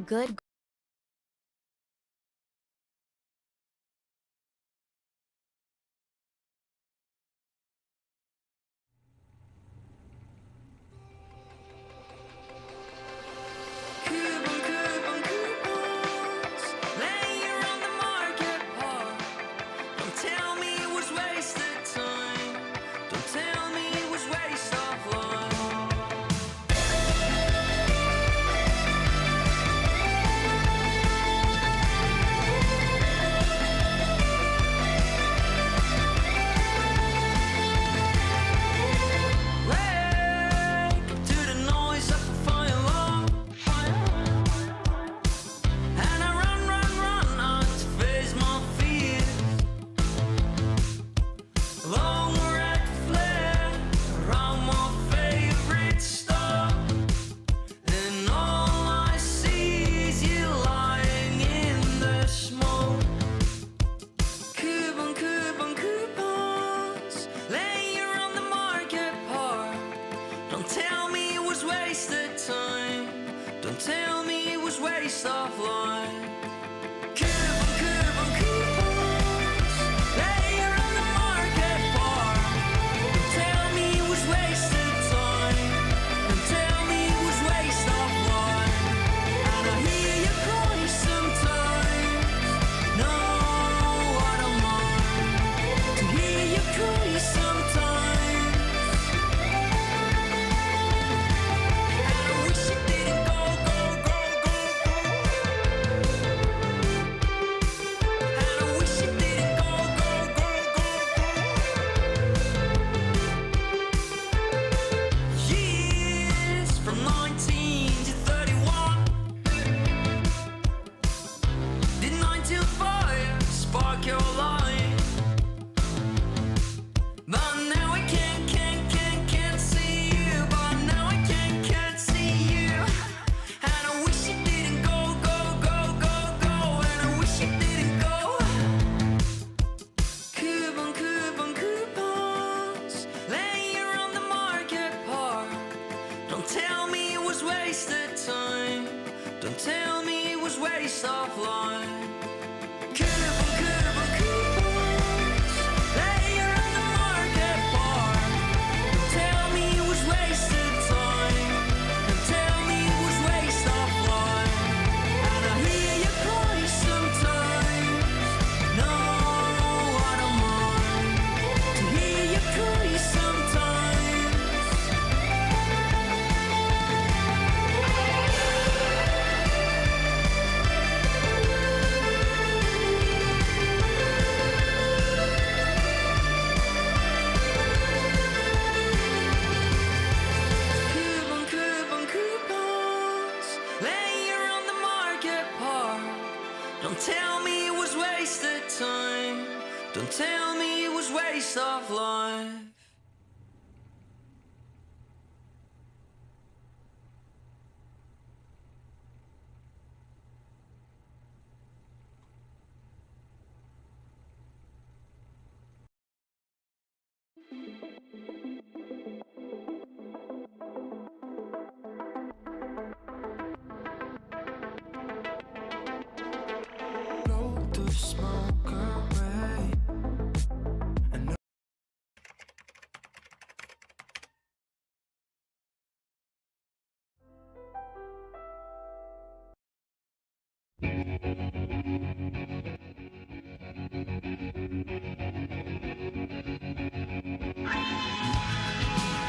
Good.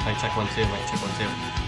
Vai, check 1 2, vai, check 1 2.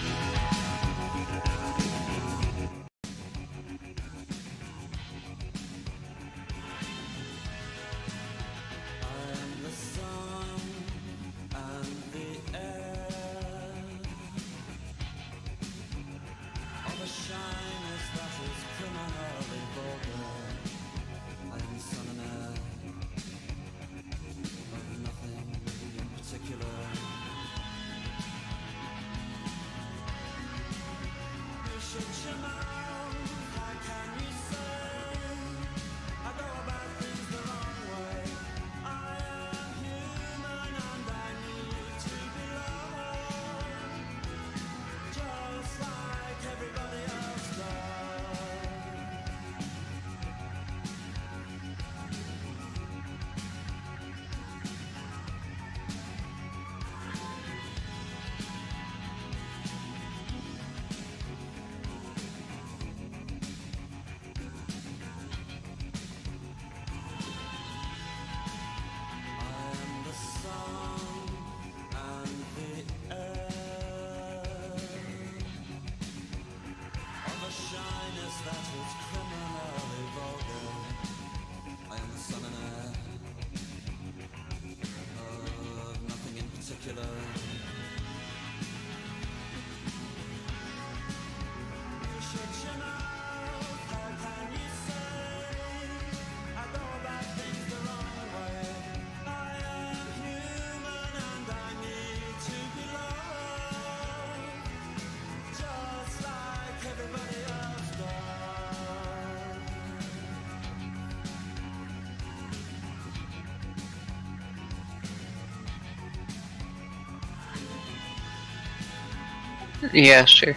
Yeah, sure.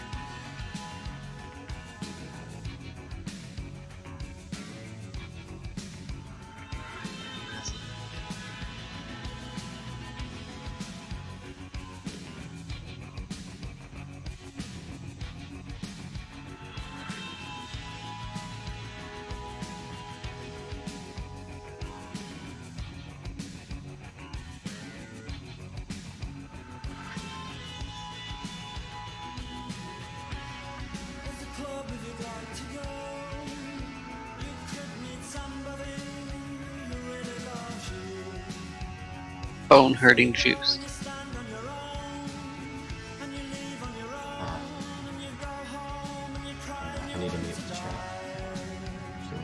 Bone hurting juice. I need to mute the chat. So,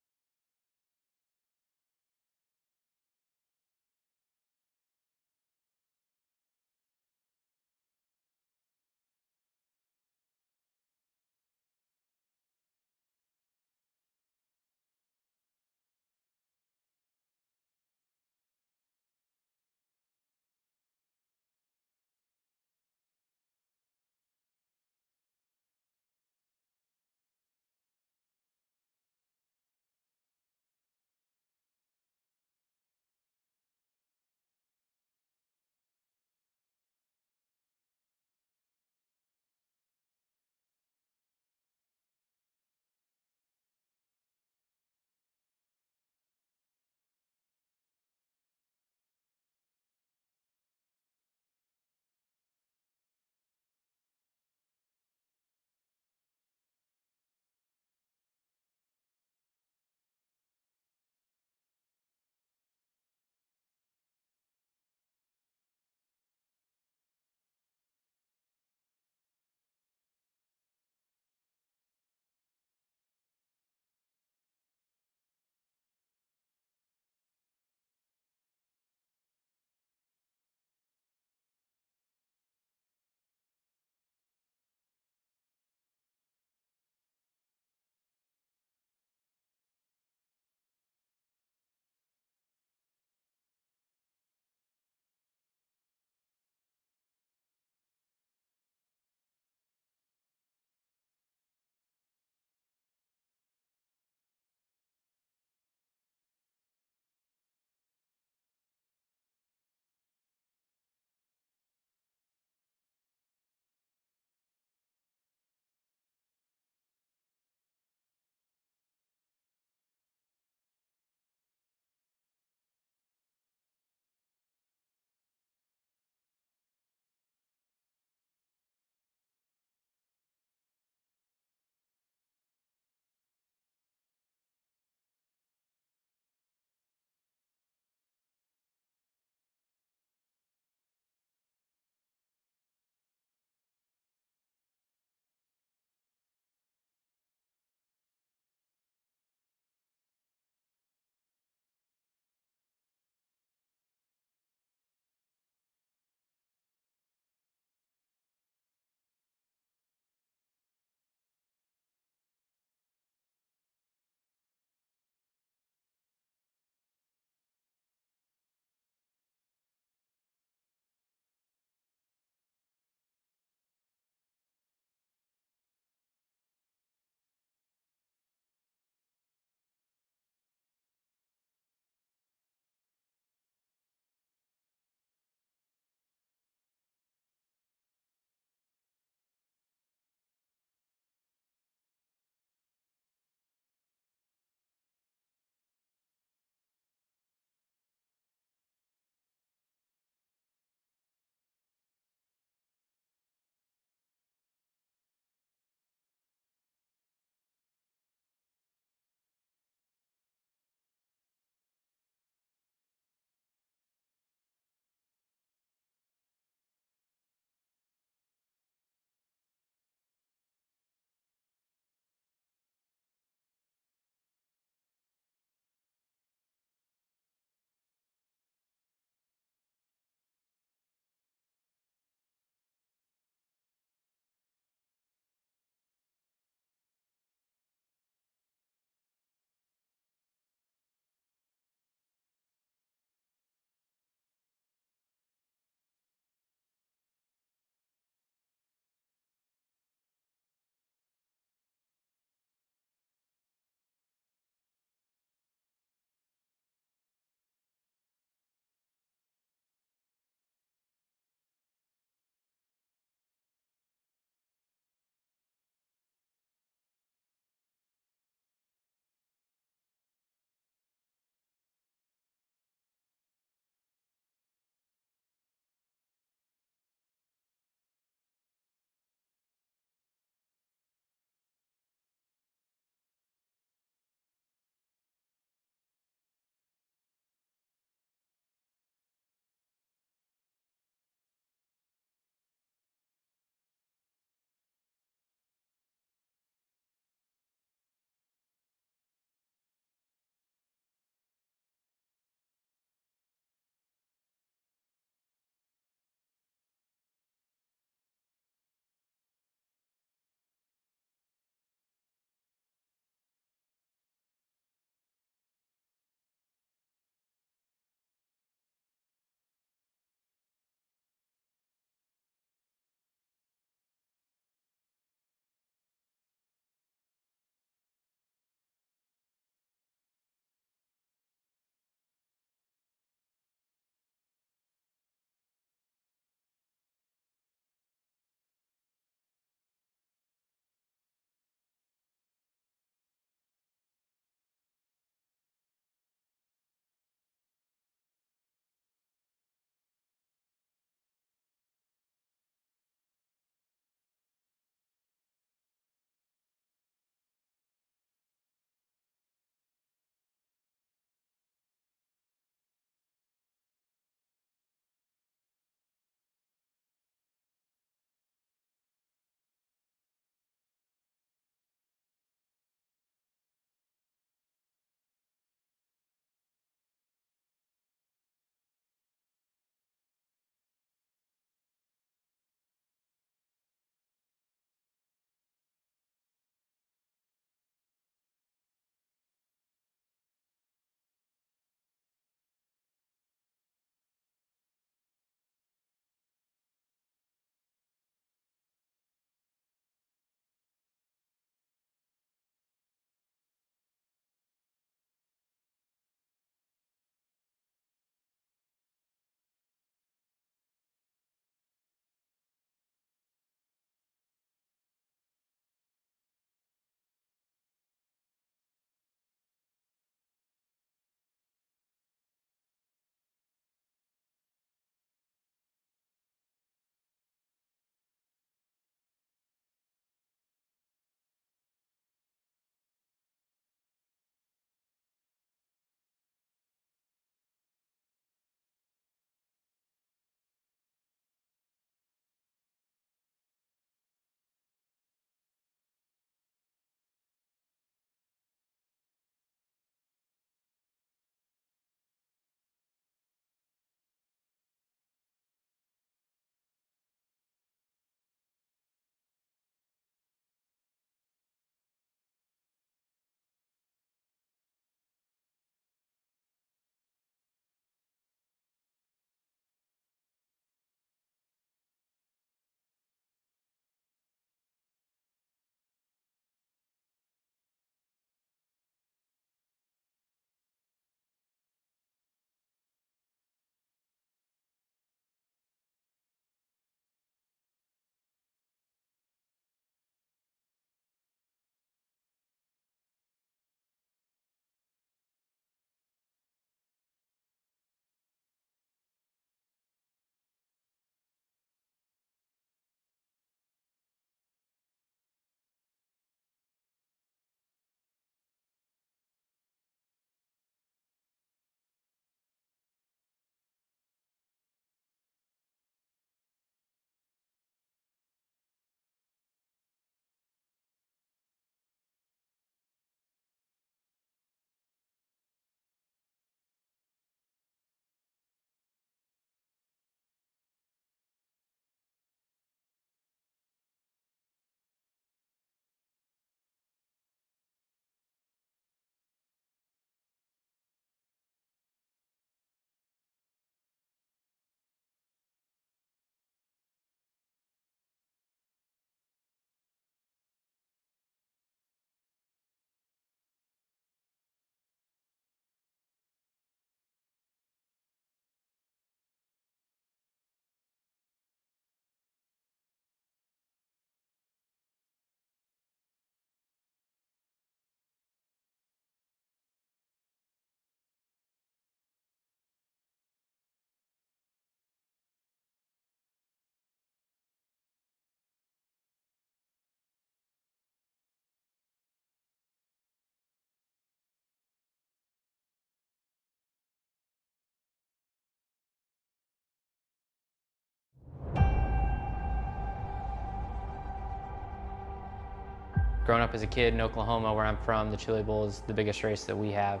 Growing up as a kid in Oklahoma, where I'm from, the Chili Bowl is the biggest race that we have.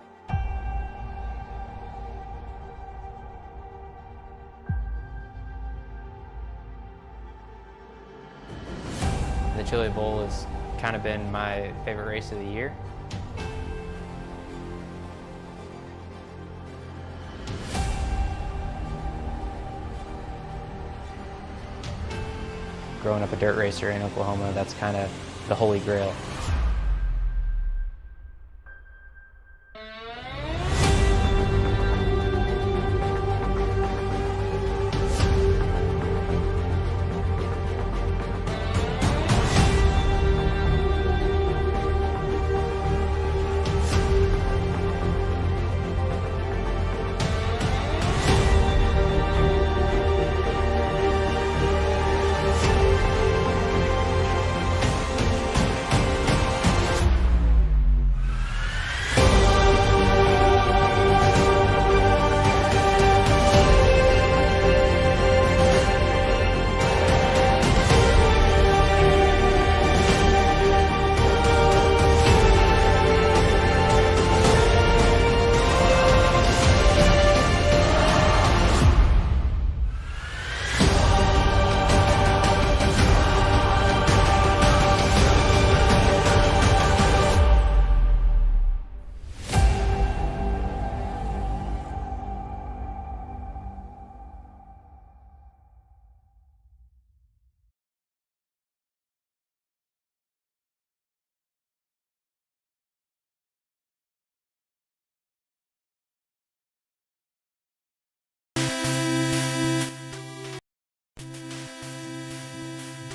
The Chili Bowl has kind of been my favorite race of the year. Growing up a dirt racer in Oklahoma, that's kind of the holy grail.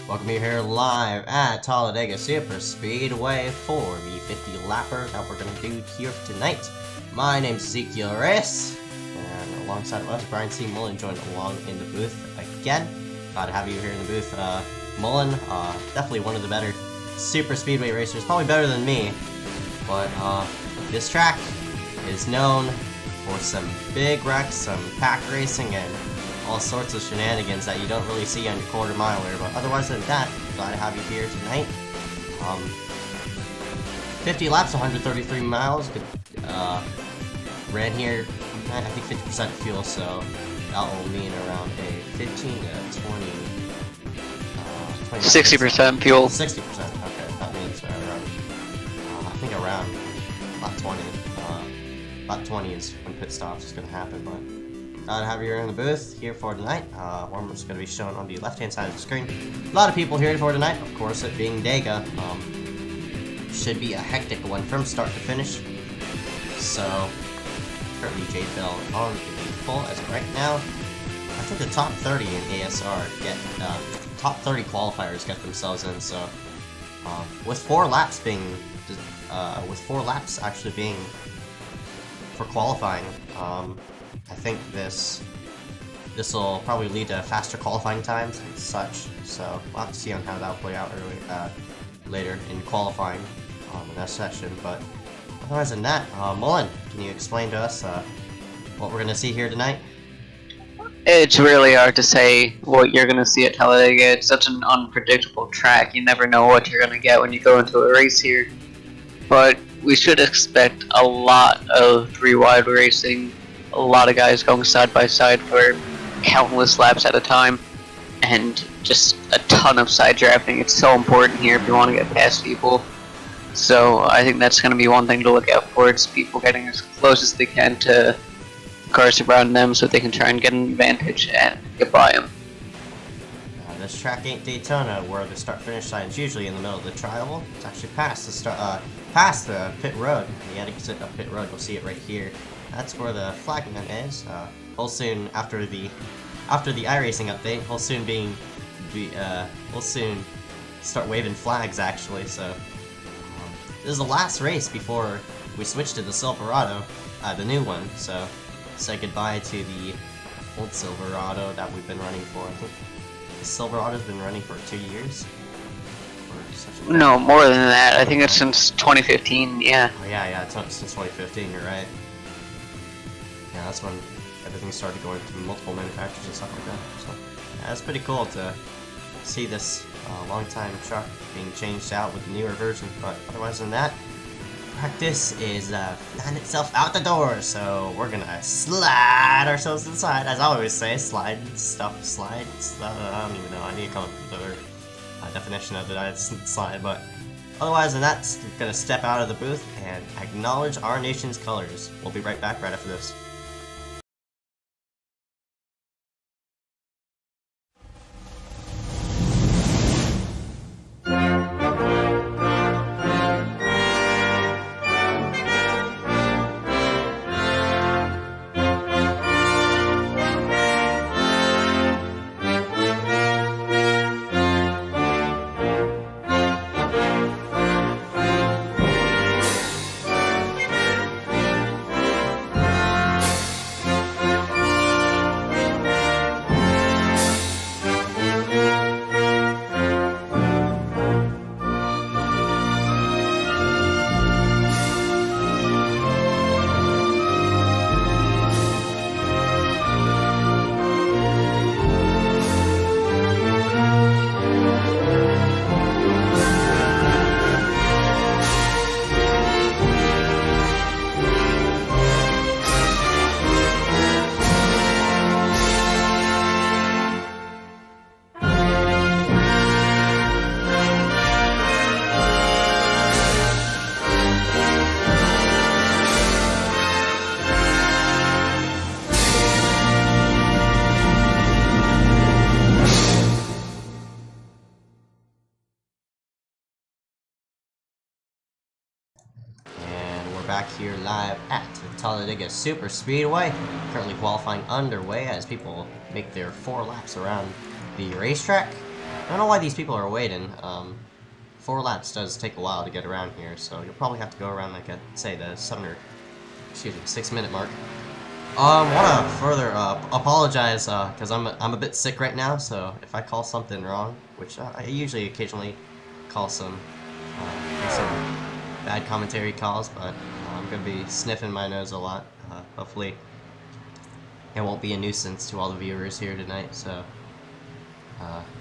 Welcome here live at Talladega Super Speedway for the 50 lapper that we're going to do here tonight. My name's Ezekiel Reyes, and alongside of us, Brian C. Mullen joined along in the booth again. Glad to have you here in the booth. Mullen, definitely one of the better super speedway racers, probably better than me, but this track is known for some big wrecks, some pack racing, and all sorts of shenanigans that you don't really see on your quarter miler. But otherwise than that, glad to have you here tonight. 50 laps, 133 miles. Ran here, I think 50% fuel, so that will mean around a 15 to 20. 60% fuel. 60%. Okay, that means around. I think around about 20. About 20 is when pit stops is going to happen, but. Glad to have you here in the booth here for tonight. Warm-up's going to be shown on the left-hand side of the screen. A lot of people here for tonight, of course, it being Dega. Should be a hectic one from start to finish. So, currently JFL on the full as of right now. I think the top 30 in ASR get, top 30 qualifiers get themselves in, so, with 4 laps actually being for qualifying, I think this will probably lead to faster qualifying times and such, so we'll have to see on how that'll play out later in qualifying in that session. But otherwise than that, Mullen, can you explain to us what we're going to see here tonight? It's really hard to say what you're going to see at Talladega. It's such an unpredictable track. You never know what you're going to get when you go into a race here. But we should expect a lot of 3-wide racing. A lot of guys going side by side for countless laps at a time, and just a ton of side drafting. It's so important here if you want to get past people. So I think that's going to be one thing to look out for. It's people getting as close as they can to cars around them so they can try and get an advantage and get by them. This track ain't Daytona, where the start-finish line is usually in the middle of the tri-oval. It's actually past the pit road, the exit of pit road. You'll see it right here. That's where the flagging is. We'll soon, after the iRacing update, we'll soon start waving flags actually. So this is the last race before we switch to the Silverado, the new one. So say goodbye to the old Silverado that we've been running for. I think the Silverado's been running for 2 years. No, more than that. I think it's since 2015. Yeah. Oh, yeah, it's since 2015. You're right. Yeah, that's when everything started going to multiple manufacturers and stuff like that. So, yeah, it's pretty cool to see this long time truck being changed out with the newer version. But otherwise than that, practice is flying itself out the door. So we're gonna slide ourselves inside. As I always say, slide stuff, slide. I don't even know. I need to come up with another definition of it. Slide, but otherwise than that, we're gonna step out of the booth and acknowledge our nation's colors. We'll be right back right after this. Back here live at Talladega Super Speedway. Currently qualifying underway as people make their 4 laps around the racetrack. I don't know why these people are waiting. 4 laps does take a while to get around here, so you'll probably have to go around like say the 6 minute mark. Want to further apologize because I'm a bit sick right now, so if I call something wrong, which I usually occasionally call some bad commentary calls, but I'm going to be sniffing my nose a lot. Hopefully it won't be a nuisance to all the viewers here tonight, so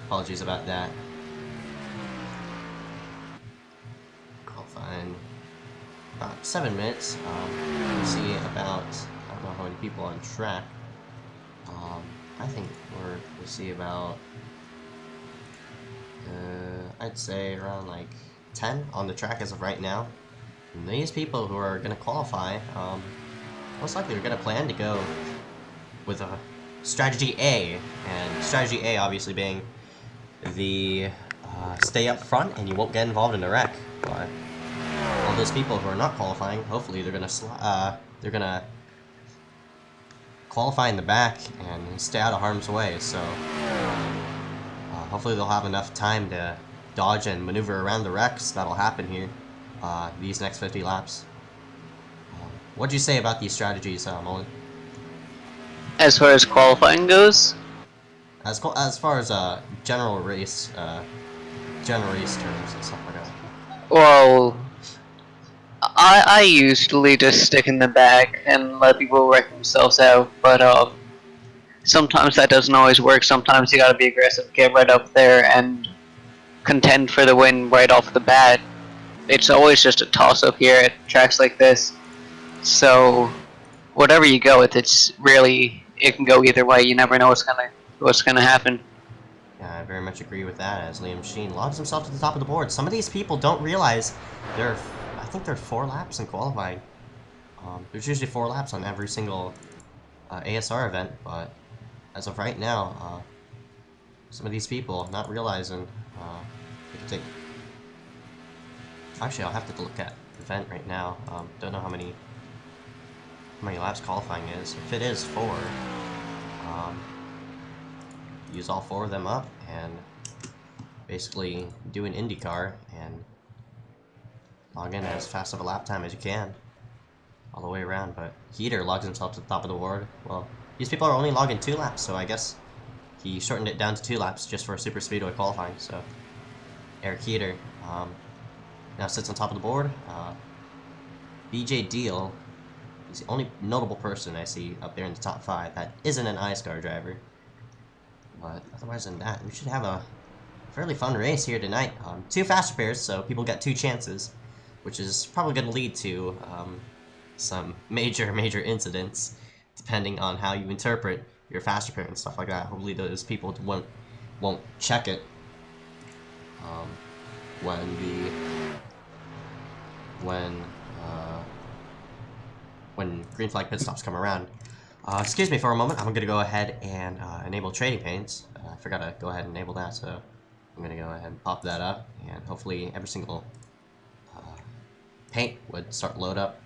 apologies about that. Qualifying about 7 minutes. We see about, I don't know how many people on track. I think we see about, I'd say around like 10 on the track as of right now. And these people who are going to qualify, most likely are going to plan to go with a strategy A, and strategy A obviously being the stay up front and you won't get involved in a wreck. But all those people who are not qualifying, hopefully they're gonna qualify in the back and stay out of harm's way. So hopefully they'll have enough time to dodge and maneuver around the wrecks that'll happen here these next 50 laps. What'd you say about these strategies, Mullen? As far as qualifying goes, As far as general race terms and stuff like that. well, I usually just stick in the back and let people wreck themselves out, but sometimes that doesn't always work. Sometimes you gotta be aggressive, get right up there, and contend for the win right off the bat. It's always just a toss-up here at tracks like this. So, whatever you go with, it can go either way. You never know what's gonna happen. Yeah, I very much agree with that, as Liam Sheen logs himself to the top of the board. Some of these people don't realize I think there are 4 laps in qualifying. There's usually 4 laps on every single ASR event, but as of right now, some of these people not realizing they can take. Actually, I'll have to look at the event right now. Don't know how many laps qualifying is. If it is 4, use all 4 of them up and basically do an IndyCar and log in as fast of a lap time as you can all the way around. But Heater logs himself to the top of the board. Well, these people are only logging 2 laps, so I guess he shortened it down to 2 laps just for super speedway qualifying. So Eric Heater now sits on top of the board. BJ Deal, he's the only notable person I see up there in the top 5 that isn't an iScar driver. But otherwise than that, we should have a fairly fun race here tonight. Two faster pairs, so people get two chances, which is probably going to lead to some major incidents, depending on how you interpret your faster pair and stuff like that. Hopefully those people won't check it when green flag pit stops come around. Excuse me for a moment. I'm gonna go ahead and enable trading paints. I forgot to go ahead and enable that, so I'm gonna go ahead and pop that up, and hopefully every single paint would start to load up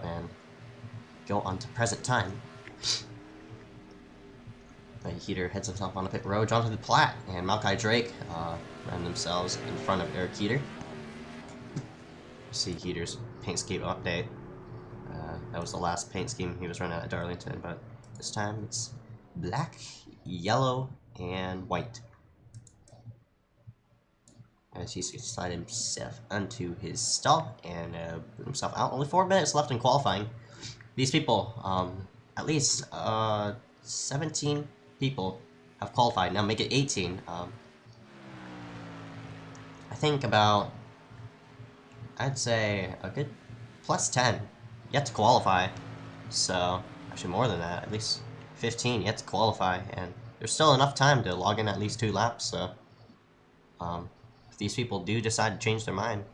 and go on to present time. The Heater heads himself on the pit road, Jonathan the Platt and Malachi Drake ran themselves in front of Eric Heater. See Heater's paint scheme update. That was the last paint scheme he was running at Darlington, but this time it's black, yellow, and white. As he slide himself onto his stall and put himself out. Only 4 minutes left in qualifying. These people, at least 17 people have qualified. Now make it 18. I think about, I'd say a good plus 10 yet to qualify. So actually more than that, at least 15 yet to qualify, and there's still enough time to log in at least 2 laps. So if these people do decide to change their mind,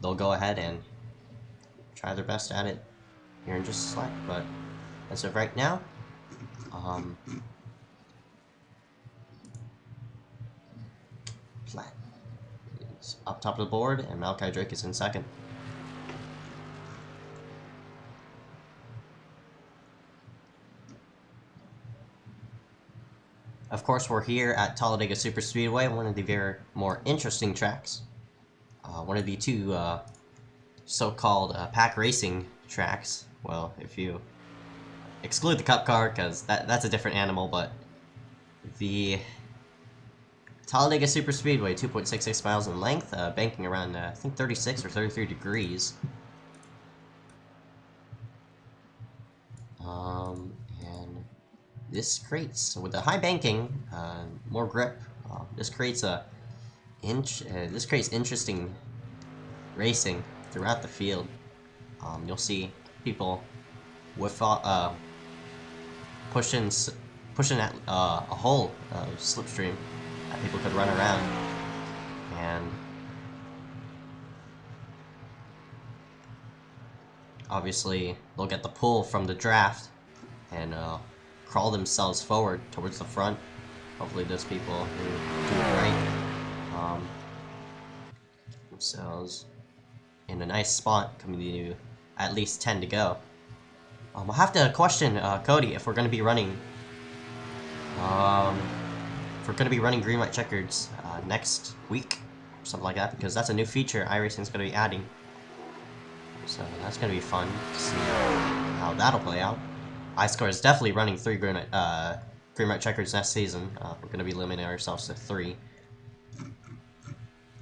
they'll go ahead and try their best at it here in just a sec. But as of right now, Platt is up top of the board, and Malachi Drake is in second. Of course, we're here at Talladega Superspeedway, one of the very more interesting tracks. One of the two so-called pack racing tracks. Well, if you exclude the Cup car, because that's a different animal, but the Talladega Superspeedway, 2.66 miles in length, banking around, I think 36 or 33 degrees. And this creates, with the high banking, more grip, this creates interesting racing throughout the field. You'll see people with pushing at a whole slipstream that people could run around, and obviously they'll get the pull from the draft and crawl themselves forward towards the front. Hopefully those people who do it right themselves in a nice spot, coming to at least 10 to go. I'll have to question Cody if we're going to be running green white checkers next week or something like that, because that's a new feature iRacing's going to be adding. So that's going to be fun to see how that'll play out. iScore is definitely running 3 green white checkers next season. We're going to be limiting ourselves to 3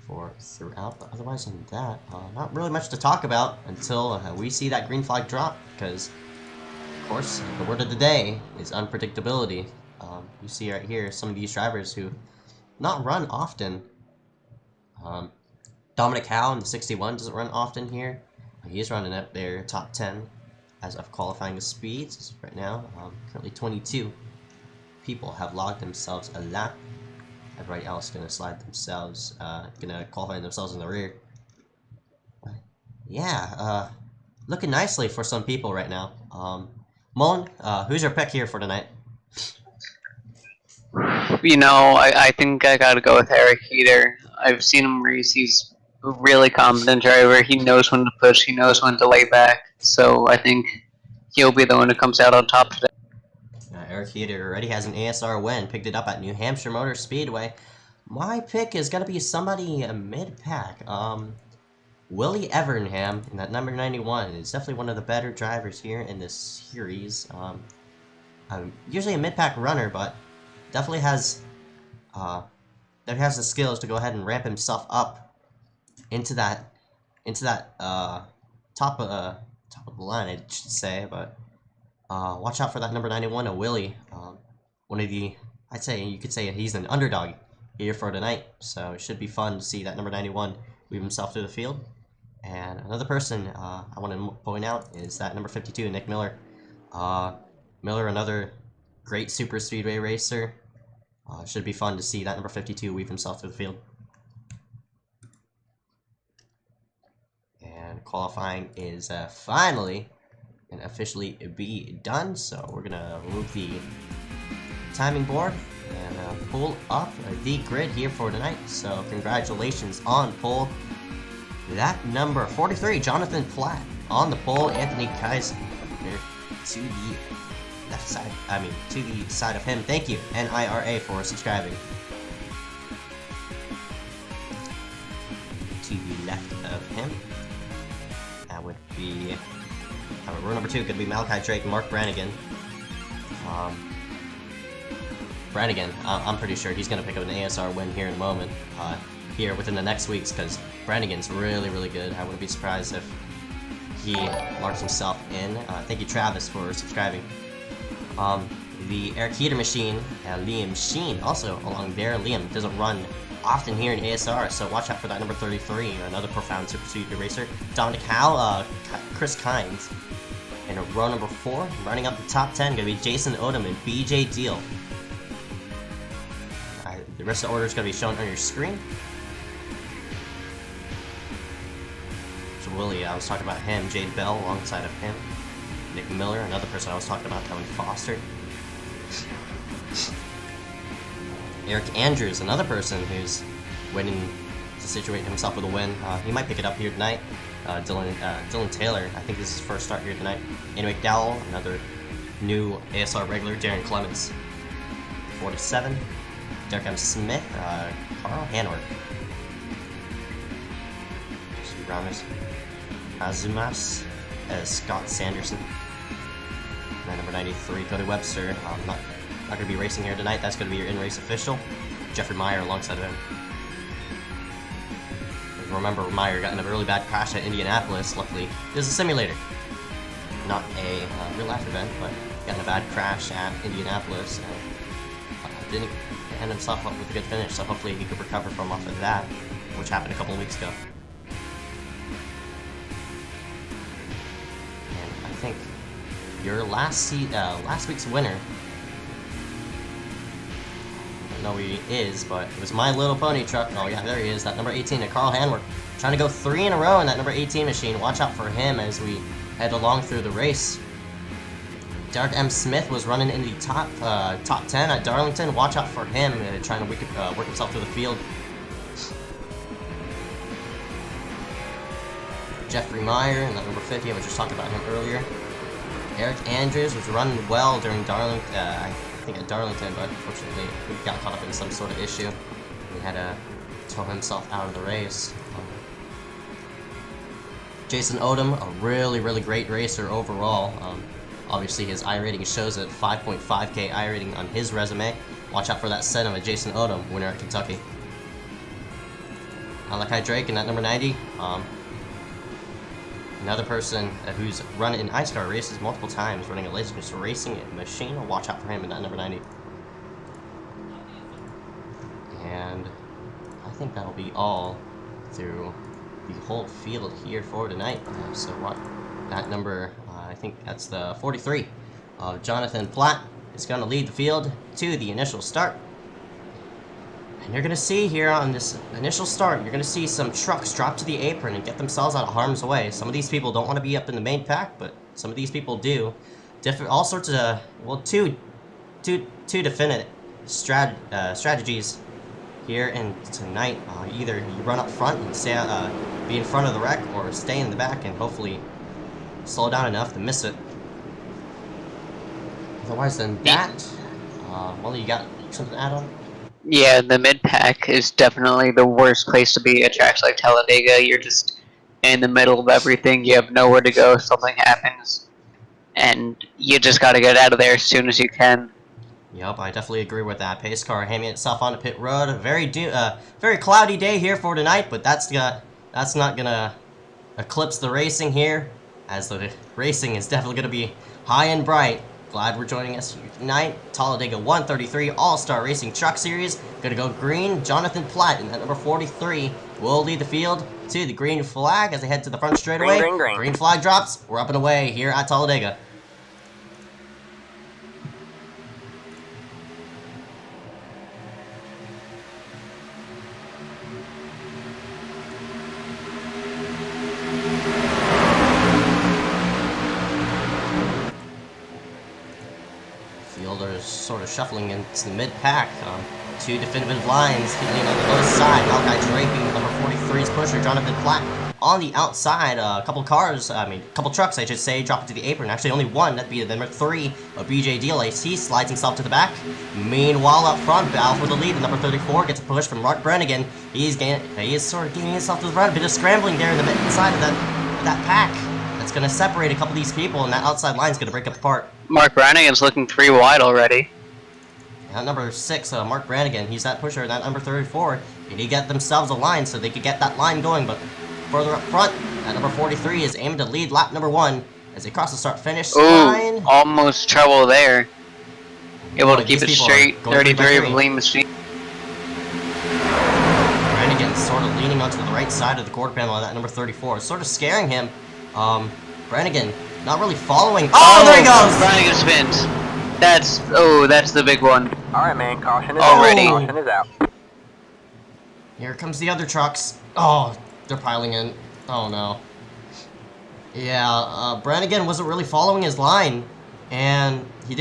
for throughout, but otherwise than that, not really much to talk about until we see that green flag drop, because of course the word of the day is unpredictability. You see right here some of these drivers who not run often. Dominic Howe in the 61 doesn't run often here. He's running up there top 10 as of qualifying the speeds right now. Currently 22 people have logged themselves a lap. Everybody else gonna slide themselves, gonna qualify themselves in the rear. Yeah, looking nicely for some people right now. Mullen, who's your pick here for tonight? You know, I think I gotta go with Eric Heater. I've seen him race. He's a really competent driver. He knows when to push. He knows when to lay back. So I think he'll be the one who comes out on top today. Eric Heater already has an ASR win. Picked it up at New Hampshire Motor Speedway. My pick is gonna be somebody mid-pack. Willie Evernham in that number 91 is definitely one of the better drivers here in this series. Usually a mid-pack runner, but definitely has the skills to go ahead and ramp himself up into that top of the line, I should say. But watch out for that number 91, a Willie, one of the I'd say you could say he's an underdog here for tonight. So it should be fun to see that number 91 weave himself through the field. And another person I want to point out is that number 52, Nick Miller. Miller, another great super speedway racer. Should be fun to see that number 52 weave himself through the field. And qualifying is finally and officially be done. So we're gonna remove the timing board and pull up the grid here for tonight. So congratulations on pole. That number 43, Jonathan Platt, on the pole. Anthony Kaiser to the left side. To the side of him. Thank you, NIRA, for subscribing. To the left of him. That would be row number 2 could be Malachi Drake and Mark Brannigan. Brannigan, I'm pretty sure he's going to pick up an ASR win here in a moment. Here within the next weeks, because Brannigan's really good. I wouldn't be surprised if he marks himself in. Thank you, Travis, for subscribing. The Eric Heater machine, Liam Sheen, also along there. Liam doesn't run often here in ASR, so watch out for that number 33, another profound super speedway racer. Dominic Howe, Chris Kynes. And row number 4, running up the top 10, going to be Jason Odom and BJ Deal. The rest of the order is going to be shown on your screen. So Willie, I was talking about him. Jade Bell alongside of him. Nick Miller, another person I was talking about, Kevin Foster. Eric Andrews, another person who's waiting to situate himself with a win. He might pick it up here tonight. Dylan Taylor, I think this is his first start here tonight. Andy McDowell, another new ASR regular. Darren Clements, 47. Derek M. Smith, Carl Hanworth. Ramos Azumas as Scott Sanderson. And number 93, Cody Webster. Not going to be racing here tonight. That's going to be your in-race official. Jeffrey Meyer alongside of him. Remember, Meyer got in a really bad crash at Indianapolis. Luckily, this is a simulator, not a real life event, but got in a bad crash at Indianapolis and didn't end himself up with a good finish. So hopefully he could recover from off of that, which happened a couple of weeks ago. And I think your last week's winner, I don't know who he is, but it was My Little Pony truck. Oh yeah, there he is. That number 18, Carl Hanworth, trying to go 3 in a row in that number 18 machine. Watch out for him as we head along through the race. Derek M. Smith was running in the top 10 at Darlington. Watch out for him, trying to work himself through the field. Jeffrey Meyer, and that number 50, I was just talking about him earlier. Eric Andrews was running well during Darlington, I think at Darlington, but unfortunately he got caught up in some sort of issue. He had to tow himself out of the race. Jason Odom, a really great racer overall. Obviously his iRating shows at 5.5k iRating on his resume. Watch out for that set of a Jason Odom, winner at Kentucky. Malachi Drake in that number 90. Another person who's run in IceCar races multiple times, running a Laserdisc racing machine. Watch out for him in that number 90. And I think that'll be all through the whole field here for tonight. So what? That number, I think that's the 43 of Jonathan Platt, is going to lead the field to the initial start. And you're going to see here on this initial start, you're going to see some trucks drop to the apron and get themselves out of harm's way. Some of these people don't want to be up in the main pack, but some of these people do. All sorts of, well, two definite strategies here and tonight. Either you run up front and stay, be in front of the wreck, or stay in the back and hopefully slow down enough to miss it. Otherwise than that, well, you got something to add on? Yeah, the mid-pack is definitely the worst place to be at tracks like Talladega. You're just in the middle of everything. You have nowhere to go if something happens. And you just gotta get out of there as soon as you can. Yup, I definitely agree with that. Pace car haming itself onto pit road. A very cloudy day here for tonight, but that's not gonna eclipse the racing here, as the racing is definitely gonna be high and bright Glad we're joining us here tonight. Talladega 133 All-Star Racing Truck Series. Gonna go green. Jonathan Platt in that number 43 will lead the field to the green flag as they head to the front straightaway. Green flag drops. We're up and away here at Talladega. Fielders sort of shuffling into the mid-pack. Two definitive lines leaning on the low side. Malachi draping number 43's pusher, Jonathan Platt, on the outside. A couple trucks, I should say, drop into the apron. Actually, only one. That'd be the number 3 of BJ Delace. He slides himself to the back. Meanwhile, up front, battle for the lead. The number 34 gets a push from Mark Brannigan. He is sort of giving himself to the front. A bit of scrambling there in the inside of that pack. That's going to separate a couple of these people, and that outside line is going to break up apart. Mark Brannigan's looking 3 wide already. At number 6, Mark Brannigan, he's that pusher. That number 34, they need to get themselves a line so they could get that line going. But further up front, at number 43 is aimed to lead lap number 1 as they cross the start-finish line. Almost trouble there. Able to keep it straight. 33 of Lean Machine. Brannigan sort of leaning onto the right side of the quarter panel on that number 34, sort of scaring him. Brannigan not really following. Oh, there he goes! Brannigan spins. That's the big one. Alright, man, caution is Already. out. Caution is out. Here comes the other trucks. Oh, they're piling in. Oh no. Yeah, Brannigan wasn't really following his line, and he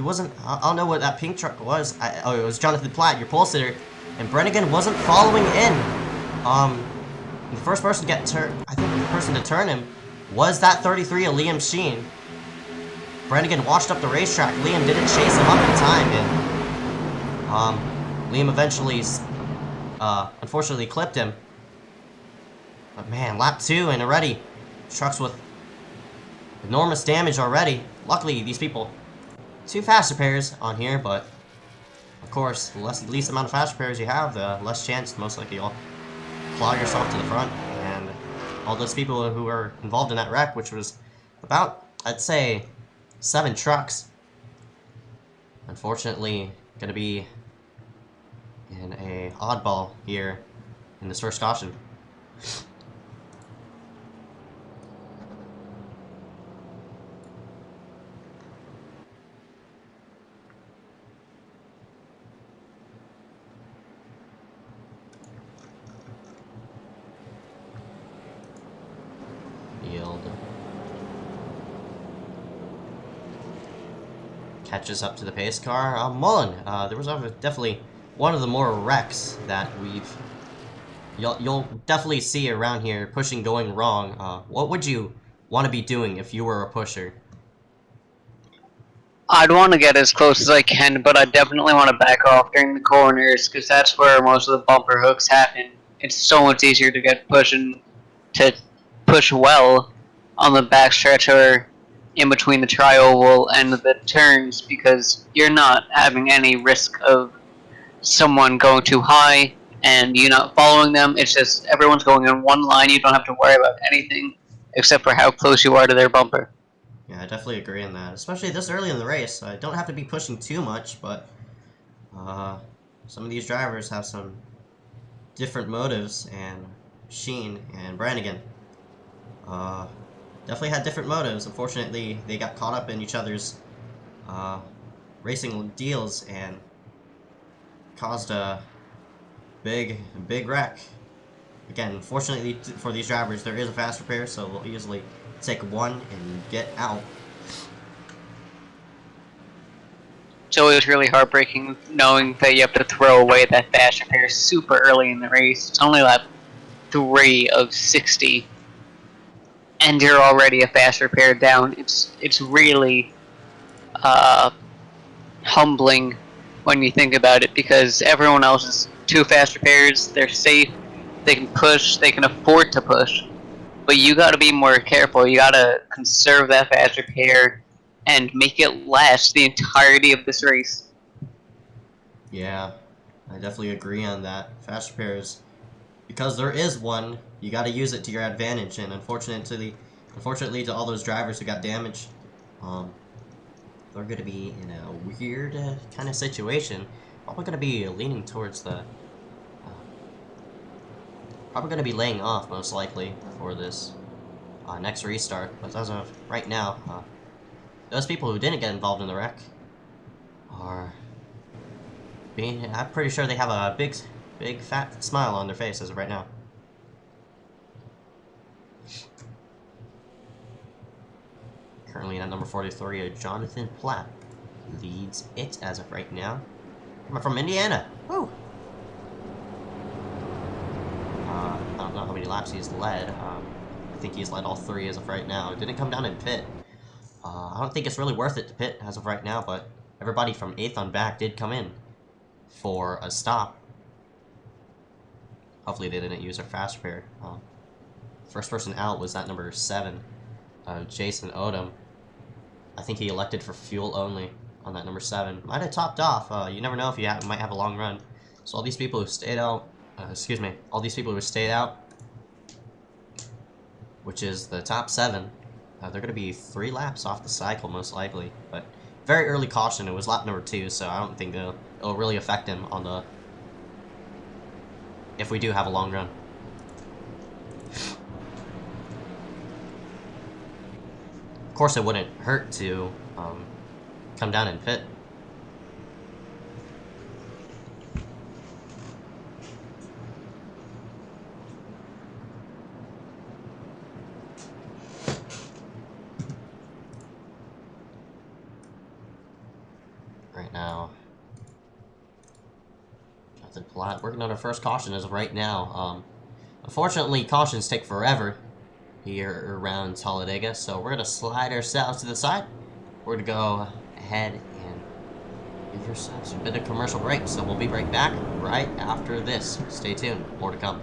wasn't, I don't know what that pink truck was. It was Jonathan Platt, your pole sitter, and Brannigan wasn't following in. The first person to get turned, I think the person to turn him was that 33 of Liam Sheen. Brannigan washed up the racetrack. Liam didn't chase him up in time, and Liam eventually, unfortunately clipped him. But man, lap 2 and already, trucks with enormous damage already. Luckily, these people, 2 faster pairs on here, but of course, the least amount of faster pairs you have, the less chance, most likely, you'll claw yourself to the front. And all those people who were involved in that wreck, which was about, I'd say, 7 trucks, unfortunately gonna be in a oddball here in this first caution. Catches up to the pace car. Mullen, there was definitely one of the more wrecks that you'll definitely see around here, pushing going wrong. What would you want to be doing if you were a pusher? I'd want to get as close as I can, but I definitely want to back off during the corners, because that's where most of the bumper hooks happen. It's so much easier to get to push well on the backstretch or in between the tri-oval and the turns, because you're not having any risk of someone going too high and you not following them. It's just everyone's going in one line. You don't have to worry about anything except for how close you are to their bumper. Yeah, I definitely agree on that, especially this early in the race. I don't have to be pushing too much, but some of these drivers have some different motives, and Sheen and Brannigan definitely had different motives. Unfortunately, they got caught up in each other's racing deals and caused a big wreck. Again, fortunately for these drivers, there is a fast repair, so they'll easily take one and get out. It's always really heartbreaking knowing that you have to throw away that fast repair super early in the race. It's only lap 3 of 60. And you're already a fast repair down. It's really humbling when you think about it, because everyone else is 2 fast repairs. They're safe. They can push. They can afford to push. But you got to be more careful. You got to conserve that fast repair and make it last the entirety of this race. Yeah, I definitely agree on that. Fast repairs, because there is one, you got to use it to your advantage. And unfortunately to all those drivers who got damaged, we're going to be in a weird kind of situation. Probably going to be leaning towards the... probably going to be laying off, most likely, for this next restart. But as of right now, those people who didn't get involved in the wreck are being... I'm pretty sure they have a big fat smile on their face as of right now. Currently at number 43, Jonathan Platt leads it as of right now. Coming from Indiana. Woo! I don't know how many laps he's led. I think he's led all 3 as of right now. Didn't come down and pit. I don't think it's really worth it to pit as of right now, but everybody from 8th on back did come in for a stop. Hopefully they didn't use their fast repair. First person out was that number 7, Jason Odom. I think he elected for fuel only on that number 7. Might have topped off. You never know if you might have a long run. So all these people who stayed out, all these people who stayed out, which is the top 7, they're going to be 3 laps off the cycle most likely. But very early caution. It was lap number 2, so I don't think it'll really affect him on the... if we do have a long run. Of course, it wouldn't hurt to come down and pit. Right now, Jonathan Platt working on our first caution as of right now. Unfortunately, cautions take forever here around Talladega, so we're gonna slide ourselves to the side. We're gonna go ahead and give yourselves a bit of commercial break, so we'll be right back right after this. Stay tuned, more to come.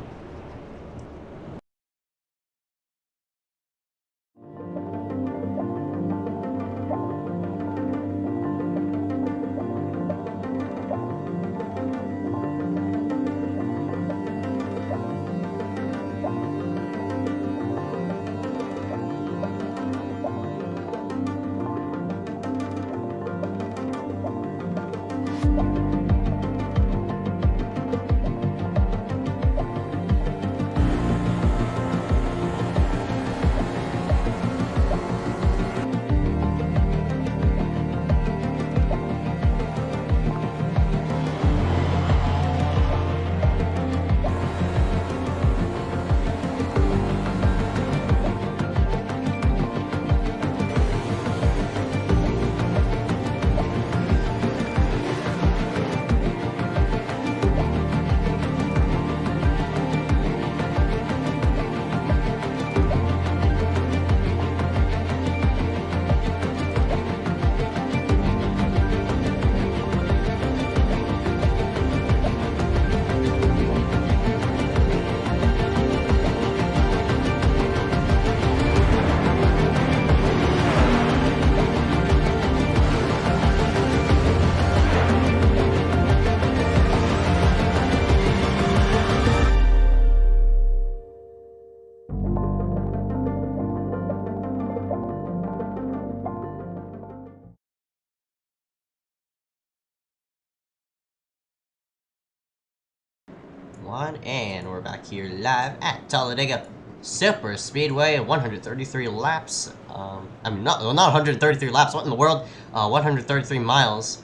And we're back here live at Talladega Super Speedway, 133 laps. I mean, not 133 laps. What in the world? 133 miles.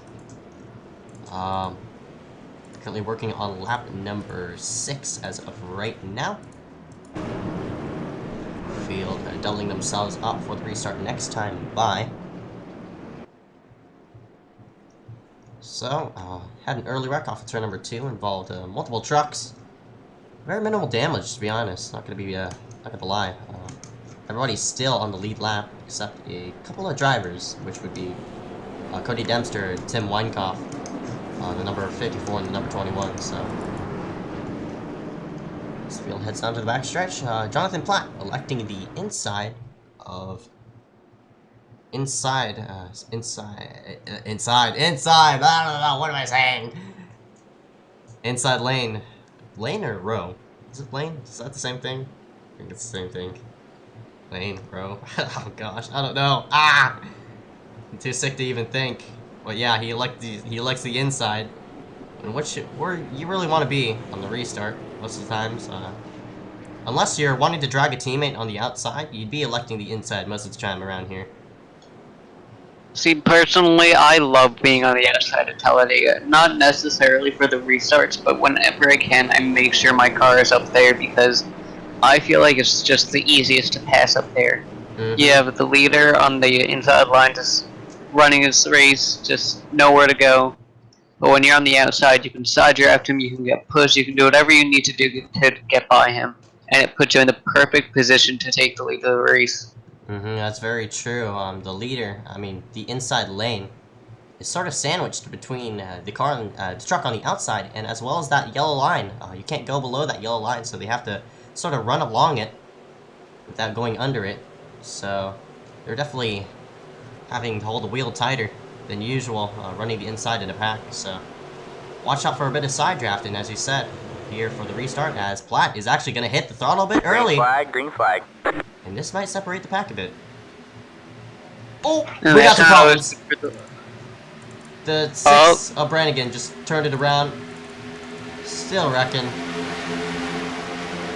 Currently working on lap number 6 as of right now. Field doubling themselves up for the restart next time by. So, had an early wreck off of turn number 2, involved multiple trucks. Very minimal damage, to be honest. Not gonna lie. Everybody's still on the lead lap, except a couple of drivers, which would be Cody Dempster and Tim Weinkoff, the number 54 and the number 21. So, this field heads down to the back stretch. Jonathan Platt electing the inside. I don't know, what am I saying? Inside lane. Lane or row? Is it lane? Is that the same thing? I think it's the same thing. Lane, row. Oh gosh, I don't know. Ah! Too sick to even think. But yeah, he elects the inside. And where you really want to be on the restart most of the times. Unless you're wanting to drag a teammate on the outside, you'd be electing the inside most of the time around here. See, personally, I love being on the outside of Talladega. Not necessarily for the restarts, but whenever I can, I make sure my car is up there because I feel like it's just the easiest to pass up there. You have the leader on the inside line just running his race, just nowhere to go. But when you're on the outside, you can side draft him, you can get pushed, you can do whatever you need to do to get by him. And it puts you in the perfect position to take the lead of the race. That's very true. The leader, the inside lane, is sort of sandwiched between the truck on the outside, and as well as that yellow line. You can't go below that yellow line, so they have to sort of run along it without going under it. So they're definitely having to hold the wheel tighter than usual, running the inside in the pack. So watch out for a bit of side drafting, as you said, here for the restart, as Platt is actually going to hit the throttle a bit early. Green flag. And this might separate the pack a bit. Oh, And we got some that's problems. The 6 of Brannigan just turned it around. Still wrecking.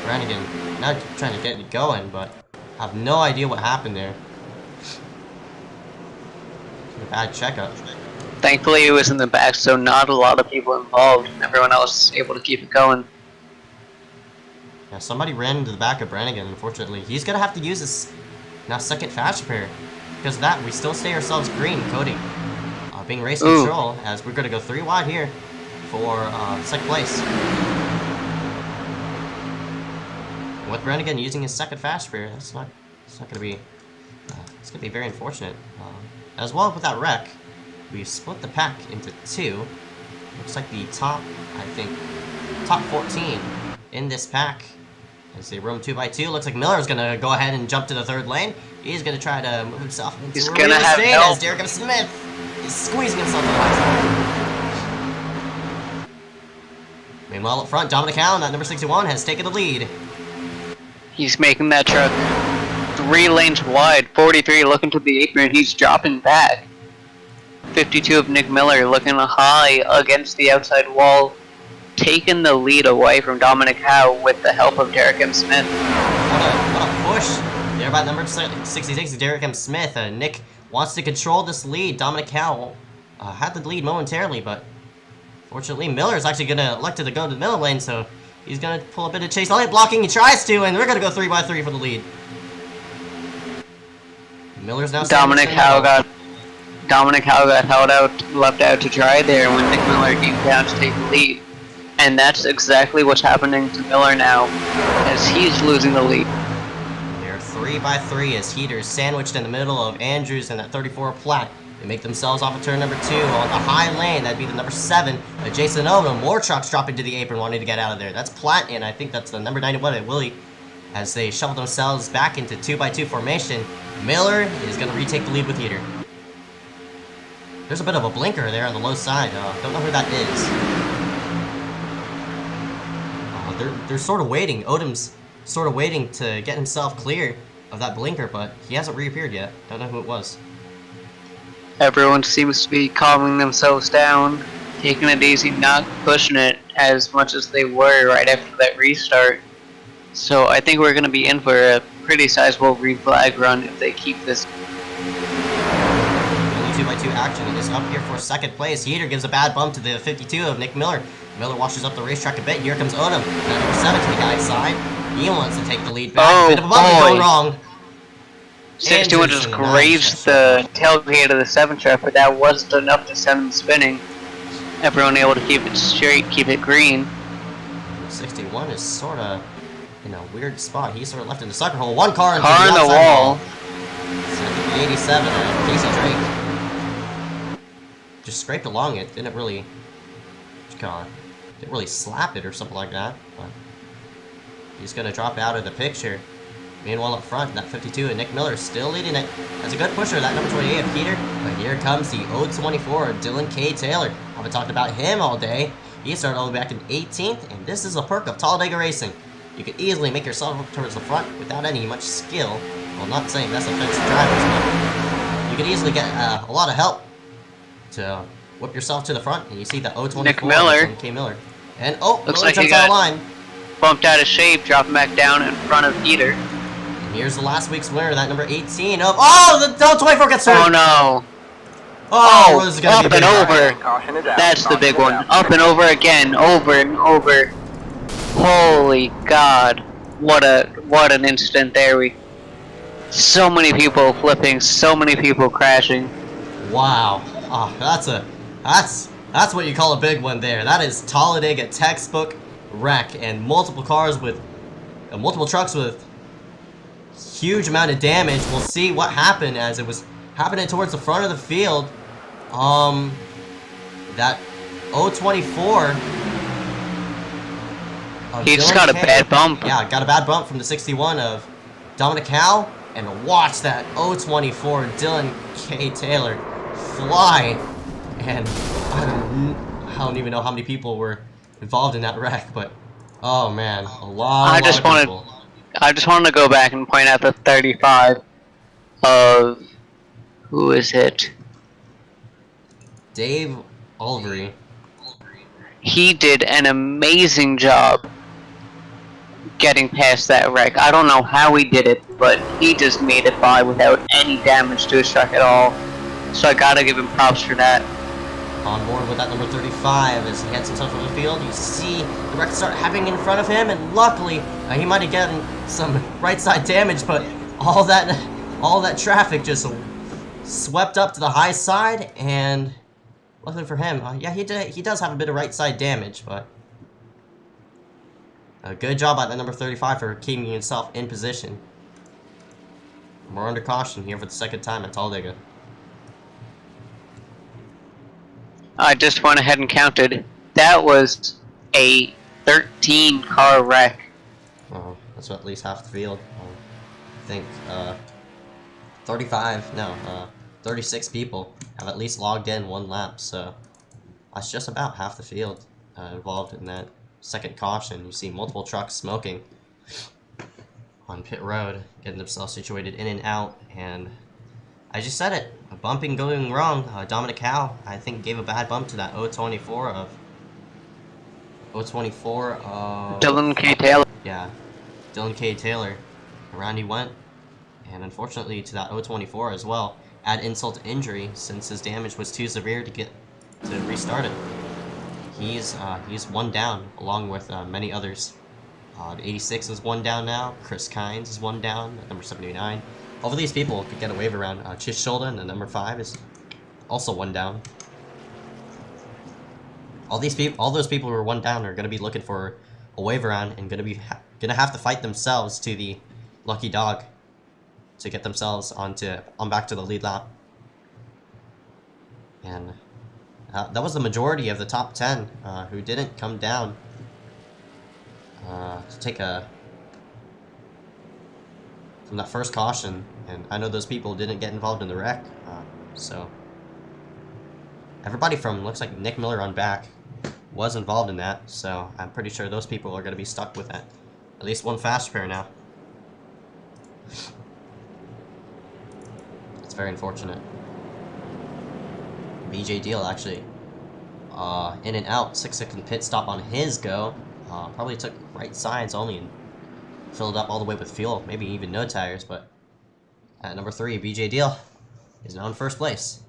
Brannigan now trying to get it going, but I have no idea what happened there. A bad checkup. Thankfully, it was in the back, so not a lot of people involved. Everyone else was able to keep it going. Yeah, somebody ran into the back of Brannigan, unfortunately. He's going to have to use his now second fast repair. Because of that, we still stay ourselves green, Cody. Being race control, as we're going to go 3 wide here for second place. With Brannigan using his second fast repair, it's not going to be it's going to be very unfortunate. As well with that wreck, we've split the pack into 2. Looks like the top 14 in this pack. As they roam 2x2, looks like Miller's gonna go ahead and jump to the 3rd lane. He's gonna try to move himself into He's real gonna have estate help. as Derek Smith is squeezing himself to the high side. Meanwhile, up front, Dominic Allen at number 61 has taken the lead. He's making that truck 3 lanes wide. 43 looking to the apron. He's dropping back. 52 of Nick Miller looking high against the outside wall, taking the lead away from Dominic Howe with the help of Derek M. Smith. What a push there by number 66, Derek M. Smith. Nick wants to control this lead. Dominic Howe had the lead momentarily, but fortunately Miller's actually going to elect to go to the middle lane, so he's going to pull a bit of chase. Lane blocking, he tries to, and we're going to go 3x3 for the lead. Miller's now Dominic Howe got held out, left out to dry there when Nick Miller came down to take the lead. And that's exactly what's happening to Miller now, as he's losing the lead. They're 3x3 as Heater's sandwiched in the middle of Andrews and that 34 Platt. They make themselves off of turn number 2 on the high lane. That'd be the number 7, Jason Odom. More trucks dropping to the apron wanting to get out of there. That's Platt, and I think that's the number 91 at Willie. As they shovel themselves back into 2x2 formation, Miller is going to retake the lead with Heater. There's a bit of a blinker there on the low side. Don't know who that is. They're sort of waiting. Odom's sort of waiting to get himself clear of that blinker, but he hasn't reappeared yet. Don't know who it was. Everyone seems to be calming themselves down, taking it easy, not pushing it as much as they were right after that restart. So I think we're going to be in for a pretty sizable green flag run if they keep this. Only 2x2 action is up here for second place. Heater gives a bad bump to the 52 of Nick Miller. Miller washes up the racetrack a bit. Here comes Odom. Now number 7 to the guy's side. He wants to take the lead back. Oh, bit of a bump going wrong. 61 just grazed the tailgate of the 7 truck, but that wasn't enough to send them spinning. Everyone able to keep it straight, keep it green. 61 is sort of in a weird spot. He's sort of left in the sucker hole. One car into Car in the wall. So the 87 Casey Drake just scraped along it. Didn't really slap it or something like that. But he's gonna drop out of the picture. Meanwhile, up front, that 52 and Nick Miller still leading it. That's a good pusher, that number 28 of Peter. But here comes the 024 of Dylan K. Taylor. I haven't talked about him all day. He started all the way back in 18th, and this is a perk of Talladega Racing. You can easily make yourself up towards the front without any much skill. Well, not saying that's offensive drivers, but you could easily get a lot of help to whip yourself to the front, and you see the 024 Nick Miller. from K. Miller. And oh, Looks Miller like he jumps out of got line. bumped out of shape, dropping back down in front of Peter. And here's the last week's winner, that number 18 of the 024 gets hurt. Oh no! Oh, this is gonna up be a big and wreck. over. That's the big one. Up and over again, over and over. Holy God! What an incident there. So many people flipping, so many people crashing. Wow. Oh, that's what you call a big one there. That is Talladega textbook wreck, and multiple cars with multiple trucks with huge amount of damage. We'll see what happened as it was happening towards the front of the field. That 024. He just got a bad bump. Yeah, got a bad bump from the 61 of Dominic Howe, and watch that 024 Dylan K. Taylor fly. And I don't even know how many people were involved in that wreck, but oh man, a lot. I just wanted to go back and point out the 35 of who is it? Dave Olvery. He did an amazing job getting past that wreck. I don't know how he did it, but he just made it by without any damage to his truck at all. So I gotta give him props for that. On board with that number 35 as he heads himself from the field. You see the wreck start happening in front of him, and luckily he might have gotten some right side damage, but all that traffic just swept up to the high side, and luckily for him, yeah, he does have a bit of right side damage, but a good job by that number 35 for keeping himself in position. We're under caution here for the second time at Talladega. I just went ahead and counted. That was a 13 car wreck. Oh, that's at least half the field. I think 36 people have at least logged in one lap, so that's just about half the field involved in that second caution. You see multiple trucks smoking on pit road, getting themselves situated in and out, and I just said it, a bumping going wrong. Dominic Howe, I think, gave a bad bump to that 024 of Dylan K. Taylor. Yeah, Dylan K. Taylor. Around he went, and unfortunately to that 024 as well. Add insult to injury, since his damage was too severe to restart it. He's one down, along with many others. The 86 is one down now. Chris Kynes is one down at number 79. All of these people could get a wave around. Chish Shulden at number 5 is also one down. All those people who are one down are going to be looking for a wave around and going to have to fight themselves to the lucky dog to get themselves on back to the lead lap. And that was the majority of the top 10 who didn't come down to take from that first caution, and I know those people didn't get involved in the wreck, so everybody from, looks like Nick Miller on back, was involved in that, so I'm pretty sure those people are going to be stuck with at least one fast repair now. It's very unfortunate. BJ Deal actually in and out, 6-second pit stop on his go. Probably took right sides only and filled up all the way with fuel, maybe even no tires, but at number 3, BJ Deal is now in first place.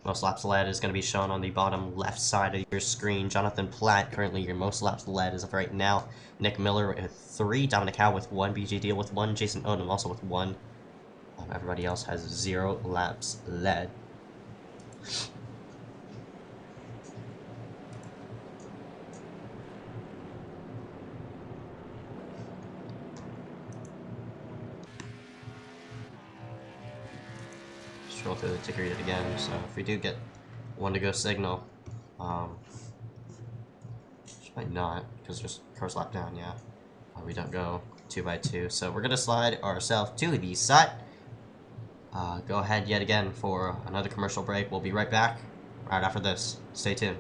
Most laps led is going to be shown on the bottom left side of your screen. Jonathan Platt, currently your most laps led as of right now. Nick Miller with 3, Dominic Howe with 1, BJ Deal with 1, Jason Odom also with 1. Everybody else has 0 laps led. Scroll through the ticker yet again, so if we do get one to go signal, which might not, because there's cars lap down, yeah. We don't go 2x2, so we're gonna slide ourselves to the side. Go ahead yet again for another commercial break. We'll be right back right after this. Stay tuned.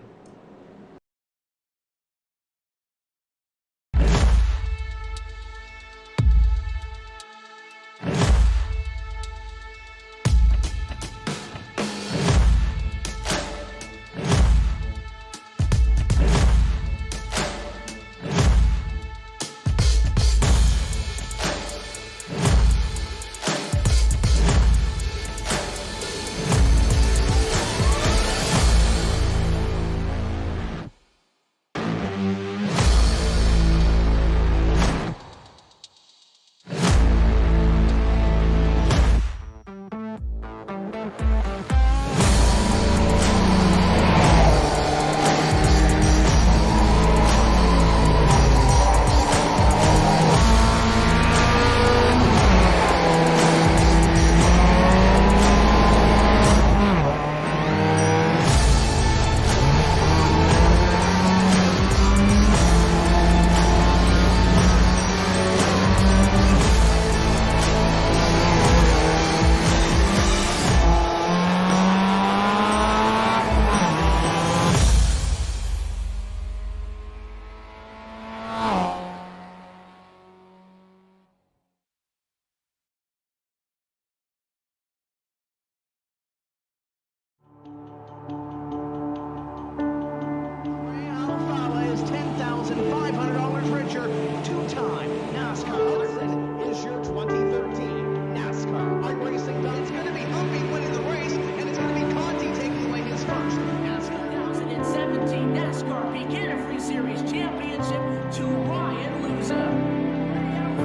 Series championship to Ryan Luza.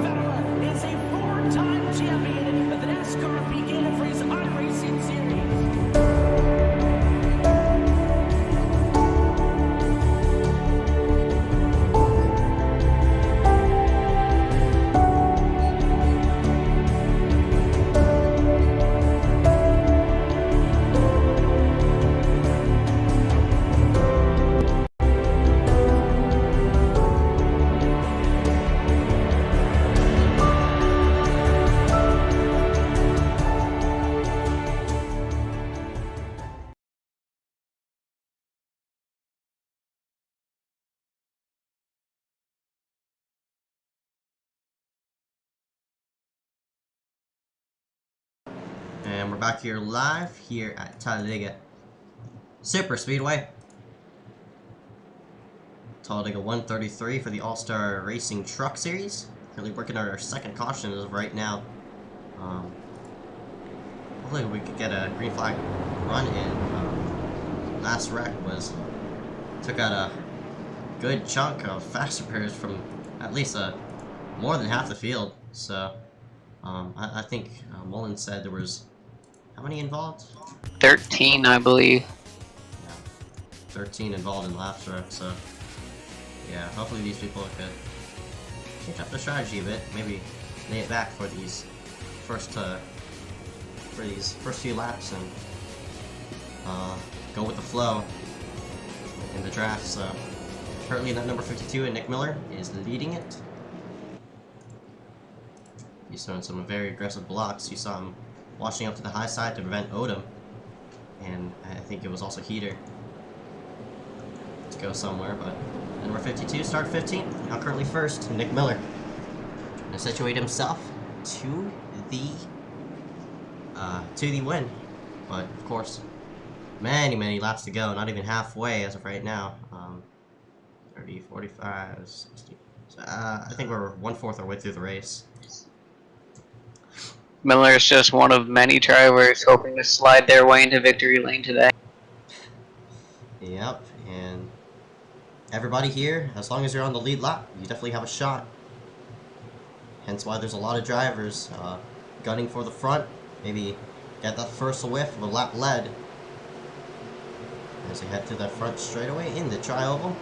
Fella is a four-time champion of the NASCAR PKF Race iRacing Series. And we're back here live here at Talladega Super Speedway. Talladega 133 for the All-Star Racing Truck Series. Currently working on our second caution as of right now. Hopefully we could get a green flag run in. Last wreck took out a good chunk of fast repairs from at least more than half the field. So I think Mullen said there was how many involved? 13, I believe. Yeah, 13 involved in last wreck. So yeah, hopefully these people could change up the strategy a bit. Maybe lay it back for these first few laps and go with the flow in the draft. So currently that number 52 and Nick Miller is leading it. He's throwing some very aggressive blocks. You saw him washing up to the high side to prevent Odom, and I think it was also Heater to go somewhere. But number 52 started 15th, now currently first. Nick Miller to situate himself to the win. But of course, many laps to go. Not even halfway as of right now. 30, 45, 60. So, I think we're 1/4 our way through the race. Miller is just one of many drivers hoping to slide their way into victory lane today. Yep, and everybody here, as long as you're on the lead lap, you definitely have a shot. Hence why there's a lot of drivers gunning for the front. Maybe get that first whiff of a lap lead as they head to the front straightaway in the tri-oval.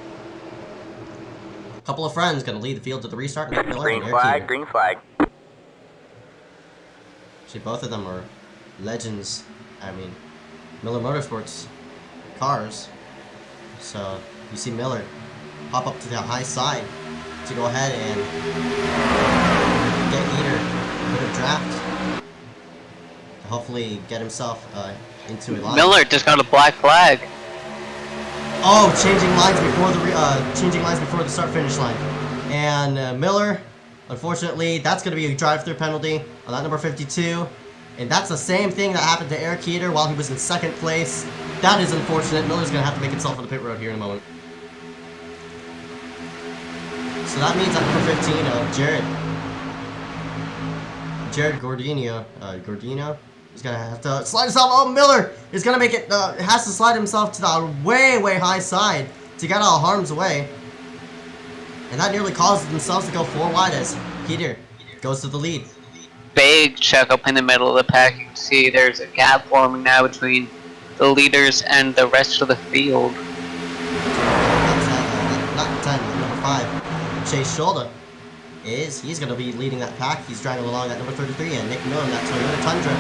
A couple of friends gonna lead the field to the restart. Green flag, green flag. Actually, both of them are legends. I mean, Miller Motorsports cars. So you see Miller pop up to the high side to go ahead and get Heater a bit of draft to hopefully get himself into a line. Miller just got a black flag. Oh, changing lines before the start-finish line, and Miller, unfortunately, that's going to be a drive-through penalty on that number 52, and that's the same thing that happened to Eric Heater while he was in second place. That is unfortunate. Miller's going to have to make himself on the pit road here in a moment. So that means that number 15, Jared Gordino, is gonna have to slide himself. Oh, Miller is gonna make it. Has to slide himself to the way high side to get out of harm's way, and that nearly causes themselves to go 4 wide as Heater goes to the lead. Big check up in the middle of the pack. You can see there's a gap forming now between the leaders and the rest of the field. That's not 10, number 5, Chase Schulda. He's going to be leading that pack. He's driving along at number 33, and Nick Miller in that Toyota Tundra.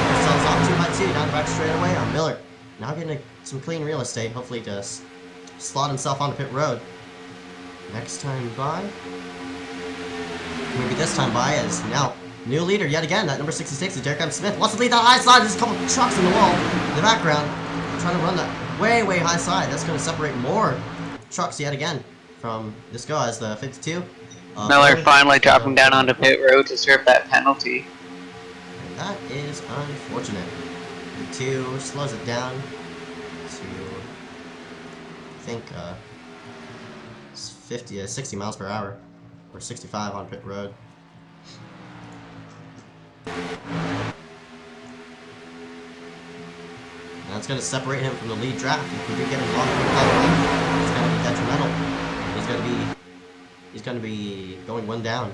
Themselves off 2 by 2 down the back straightaway on Miller. Now getting some clean real estate, hopefully to slot himself onto pit road. Next time by, maybe this time by, is now new leader yet again. That number 66 is Derek M. Smith. Wants to lead that high side. There's a couple of trucks in the wall in the background, trying to run that way high side. That's going to separate more trucks yet again from this guy as the 52. Miller finally dropping down onto pit road to serve that penalty. And that is unfortunate. 2 slows it down to, I think, 60 miles per hour, or 65 on pit road. And that's going to separate him from the lead draft. If we do get him on the line, it's going to be detrimental. he's gonna be going one down.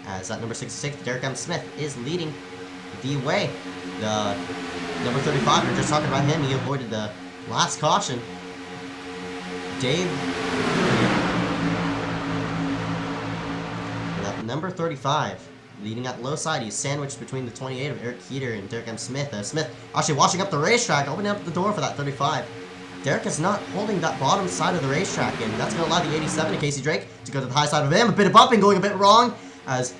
As that number 66, Derek M. Smith, is leading the way. The number 35, we're just talking about him. He avoided the last caution. Dave. That number 35. Leading at the low side, he's sandwiched between the 28 of Eric Keeter and Derek M. Smith. Smith actually washing up the racetrack, opening up the door for that 35. Derek is not holding that bottom side of the racetrack, and that's going to allow the 87 to Casey Drake to go to the high side of him. A bit of bumping going a bit wrong, as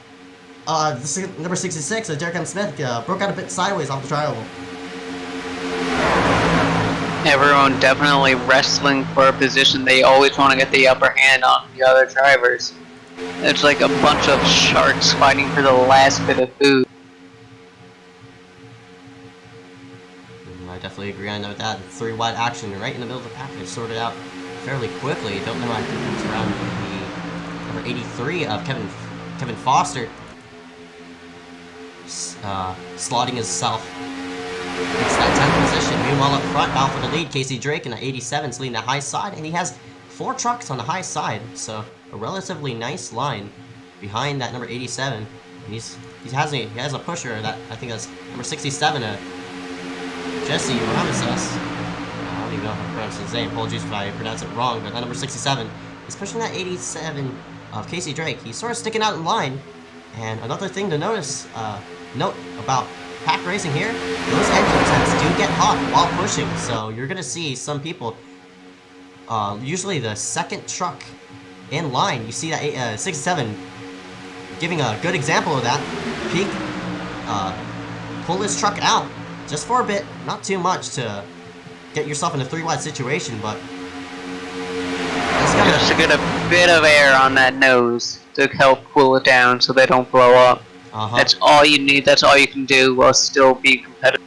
number 66, Derek M. Smith, broke out a bit sideways off the tri-oval. Everyone definitely wrestling for a position. They always want to get the upper hand on the other drivers. It's like a bunch of sharks fighting for the last bit of food. I definitely agree. I know that. 3 wide action right in the middle of the pack. They sorted out fairly quickly. Don't know. I think it was around the number 83 of Kevin Foster, slotting himself into that 10th position. Meanwhile, up front, out for the lead, Casey Drake in the 87's leading the high side, and he has 4 trucks on the high side, so a relatively nice line behind that number 87. And he has a pusher that I think that's number 67, Jesse Ramesses. I don't even know how to pronounce his name. Apologies if I pronounce it wrong, but that number 67 is pushing that 87 of Casey Drake. He's sort of sticking out in line. And another thing to note about pack racing here, those engine temps do get hot while pushing, so you're gonna see some people, usually the second truck in line, you see that 67 giving a good example of that. Peak, pull his truck out just for a bit, not too much to get yourself in a 3 wide situation, but Just to get a bit of air on that nose to help cool it down so they don't blow up. That's all you need, that's all you can do while still be competitive.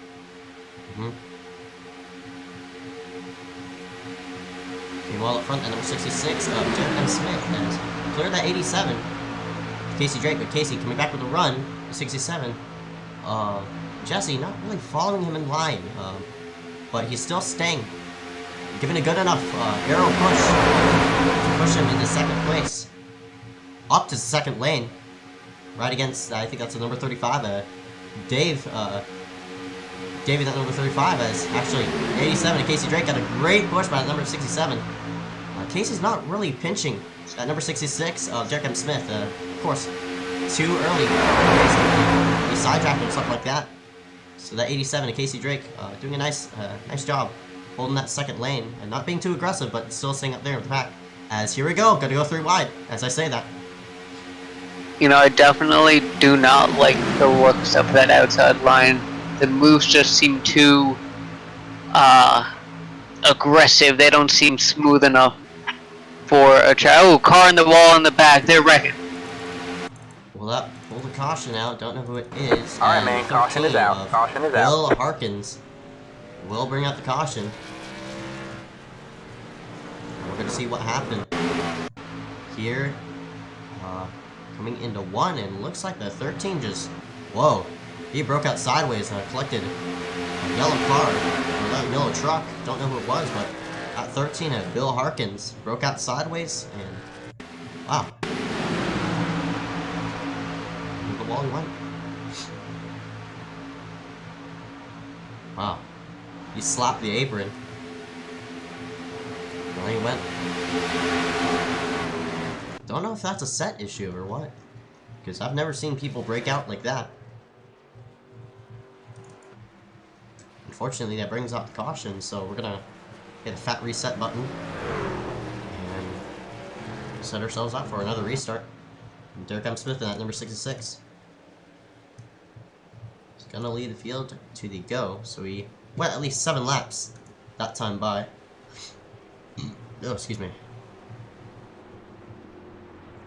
Meanwhile, up front, at number 66, Derek M. Smith has cleared that 87. Casey Drake, but Casey coming back with a run, 67. Jesse not really following him in line, but he's still staying, giving a good enough arrow push to push him into 2nd place, up to the 2nd lane, right against, I think that's the number 35, Dave in that number 35 as actually 87, and Casey Drake got a great push by that number 67. Casey's not really pinching at number 66, Derek M. Smith, of course, too early. He sidetracked and stuff like that. So that 87 and Casey Drake doing a nice job holding that 2nd lane and not being too aggressive, but still staying up there with the pack. As here we go, gotta go 3 wide, as I say that. You know, I definitely do not like the looks of that outside line. The moves just seem too aggressive. They don't seem smooth enough for a car in the wall in the back. They're wrecking. Well, that pulled the caution out. Don't know who it is. Alright, man. Caution is out. Caution is out. Will Harkins will bring out the caution. We're gonna see what happened here. Coming into 1, and looks like the 13 just, whoa, he broke out sideways and collected a yellow car, or that yellow truck, don't know who it was, but at 13, Bill Harkins broke out sideways, and wow. Into the wall he went. Wow. He slapped the apron. Well, he went. Don't know if that's a set issue or what, because I've never seen people break out like that. Unfortunately, that brings out the caution, so we're gonna hit a fat reset button and set ourselves up for another restart. And Derek M. Smith in that number 66. He's gonna lead the field to the go, so we went at least 7 laps that time by. Oh, excuse me.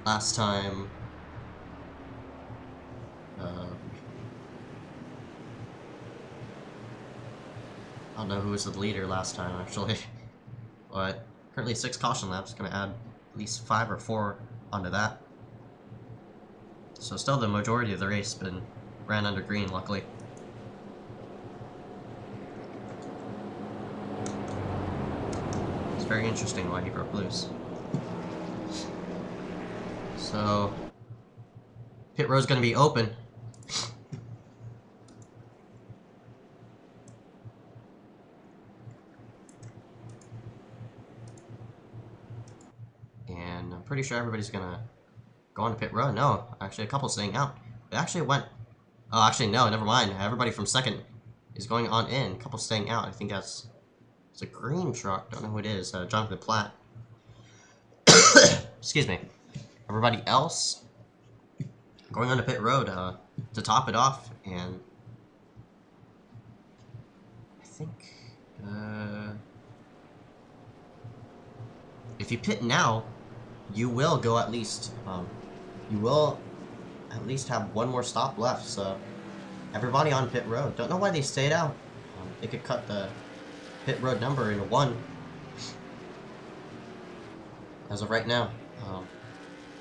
Last time, I don't know who was the leader last time, actually. But currently 6 caution laps, gonna add at least 5 or 4 onto that. So still the majority of the race been ran under green, luckily. It's very interesting why he broke loose. So, pit road's gonna be open. And I'm pretty sure everybody's gonna go on to pit road. No, actually a couple staying out. It actually went... Oh, actually no, never mind. Everybody from second is going on in. A couple staying out. I think that's... It's a green truck. Don't know who it is. Jonathan Platt. Excuse me. Everybody else going on to pit road to top it off. And I think... if you pit now, you will go at least... you will at least have one more stop left, so everybody on pit road. Don't know why they stayed out. They could cut the pit road number into 1 as of right now.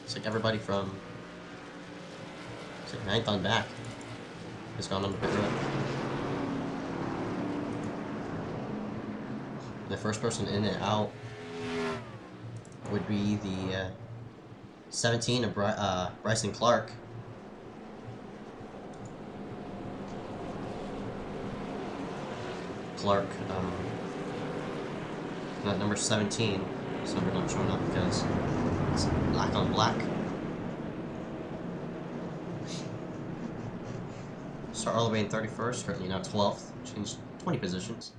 It's like everybody from 9th on back has gone on the pit road. The first person in and out would be the 17 of Bryson Clark. Not number 17, so we're not showing up because it's black on black. Start all the way in 31st, currently now 12th, changed 20 positions.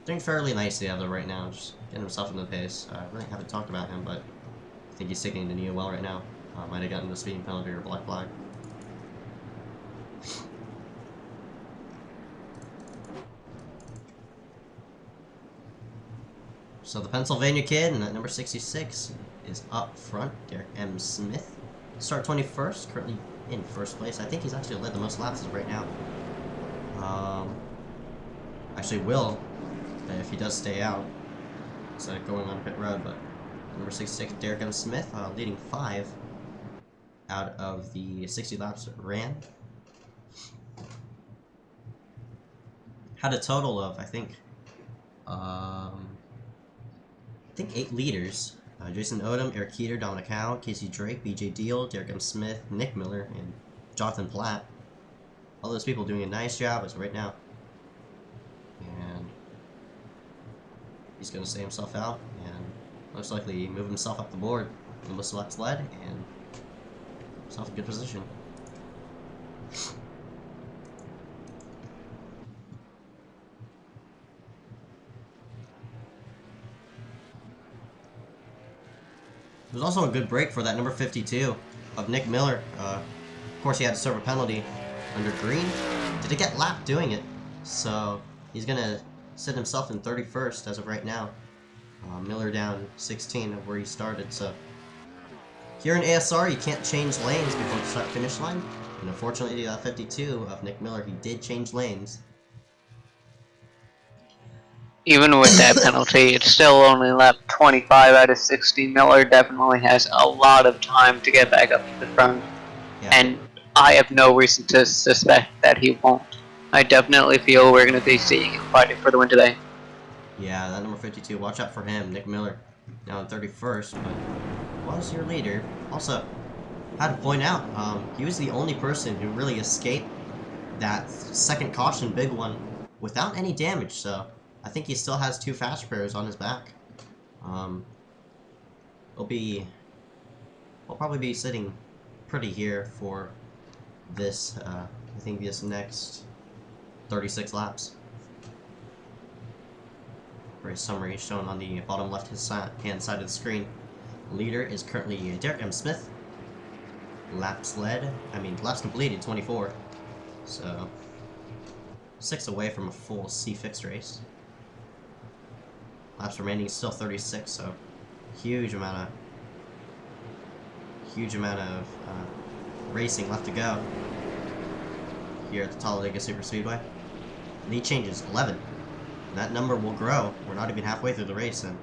Doing fairly nicely out there right now, just getting himself into the pace. I really haven't talked about him, but I think he's taking the knee well right now. Might have gotten the speeding penalty or black flag. So the Pennsylvania kid and that number 66 is up front. Derek M. Smith. Start 21st, currently in first place. I think he's actually led the most laps right now. Actually will, if he does stay out, instead of going on pit road, but number 66, Derek M. Smith, leading 5 out of the 60 laps ran. Had a total of, I think 8 leaders. Jason Odom, Eric Keeter, Dominic Howe, Casey Drake, BJ Deal, Derek M. Smith, Nick Miller, and Jonathan Platt. All those people doing a nice job as of right now. And he's going to stay himself out and most likely move himself up the board in the selects led and himself in good position. It was also a good break for that number 52 of Nick Miller. Of course, he had to serve a penalty under green. Did get lapped doing it, so he's gonna set himself in 31st as of right now. Miller down 16 of where he started. So here in ASR, you can't change lanes before the start finish line, and unfortunately, 52 of Nick Miller, he did change lanes. Even with that penalty, it's still only lap 25 out of 60. Miller definitely has a lot of time to get back up to the front. Yeah. And I have no reason to suspect that he won't. I definitely feel we're going to be seeing him fighting for the win today. Yeah, that number 52, watch out for him, Nick Miller. Now in 31st, but was your leader. Also, I had to point out, he was the only person who really escaped that second caution, big one, without any damage, so I think he still has 2 fast pairs on his back. We'll probably be sitting pretty here for this, I think this next 36 laps. Race summary shown on the bottom left-hand side of the screen. Leader is currently Derek M. Smith. Laps completed, 24. So, 6 away from a full C-fixed race. Laps remaining is still 36, so huge amount of racing left to go here at the Talladega Superspeedway. Lead changes 11. And that number will grow. We're not even halfway through the race, and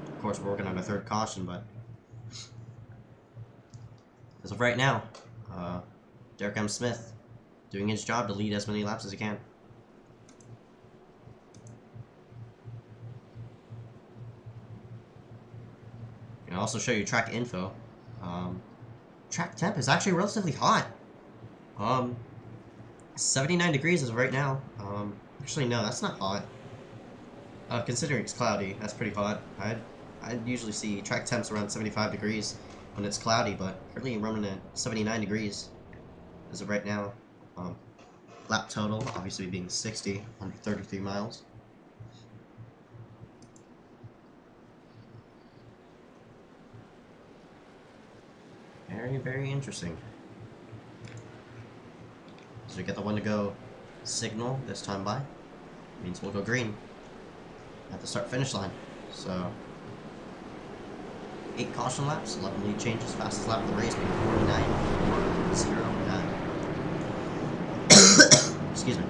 of course we're working on a 3rd caution, but as of right now, Derek M. Smith doing his job to lead as many laps as he can. also show you track info. Track temp is actually relatively hot. 79 degrees as of right now. Actually no, that's not hot. Considering it's cloudy, that's pretty hot. I'd usually see track temps around 75 degrees when it's cloudy, but currently running at 79 degrees as of right now. Lap total obviously being 60, 133 miles. Very, very interesting. So we get the one to go signal this time by. Means we'll go green at the start finish line. So 8 caution laps, 11 lead changes, fastest lap of the race being 49.09. Excuse me.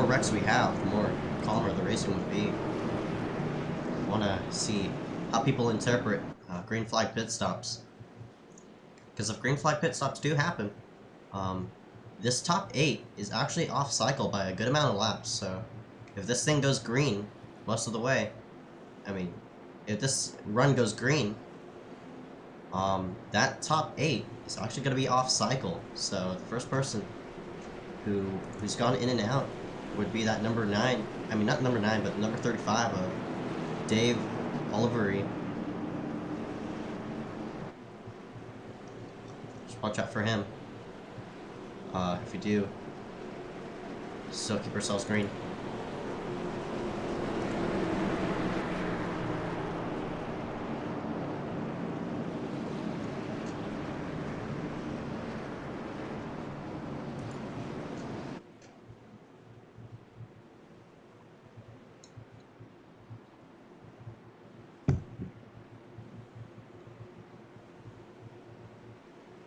Wrecks we have, the more calmer the racing would be. I want to see how people interpret green flag pit stops. Because if green flag pit stops do happen, this top 8 is actually off cycle by a good amount of laps. So if this thing goes green most of the way, I mean, if this run goes green, that top 8 is actually going to be off cycle. So the first person who's gone in and out would be that number 9, I mean not number 9, but number 35 of Dave Olivery. Just watch out for him. If you do, still keep ourselves green.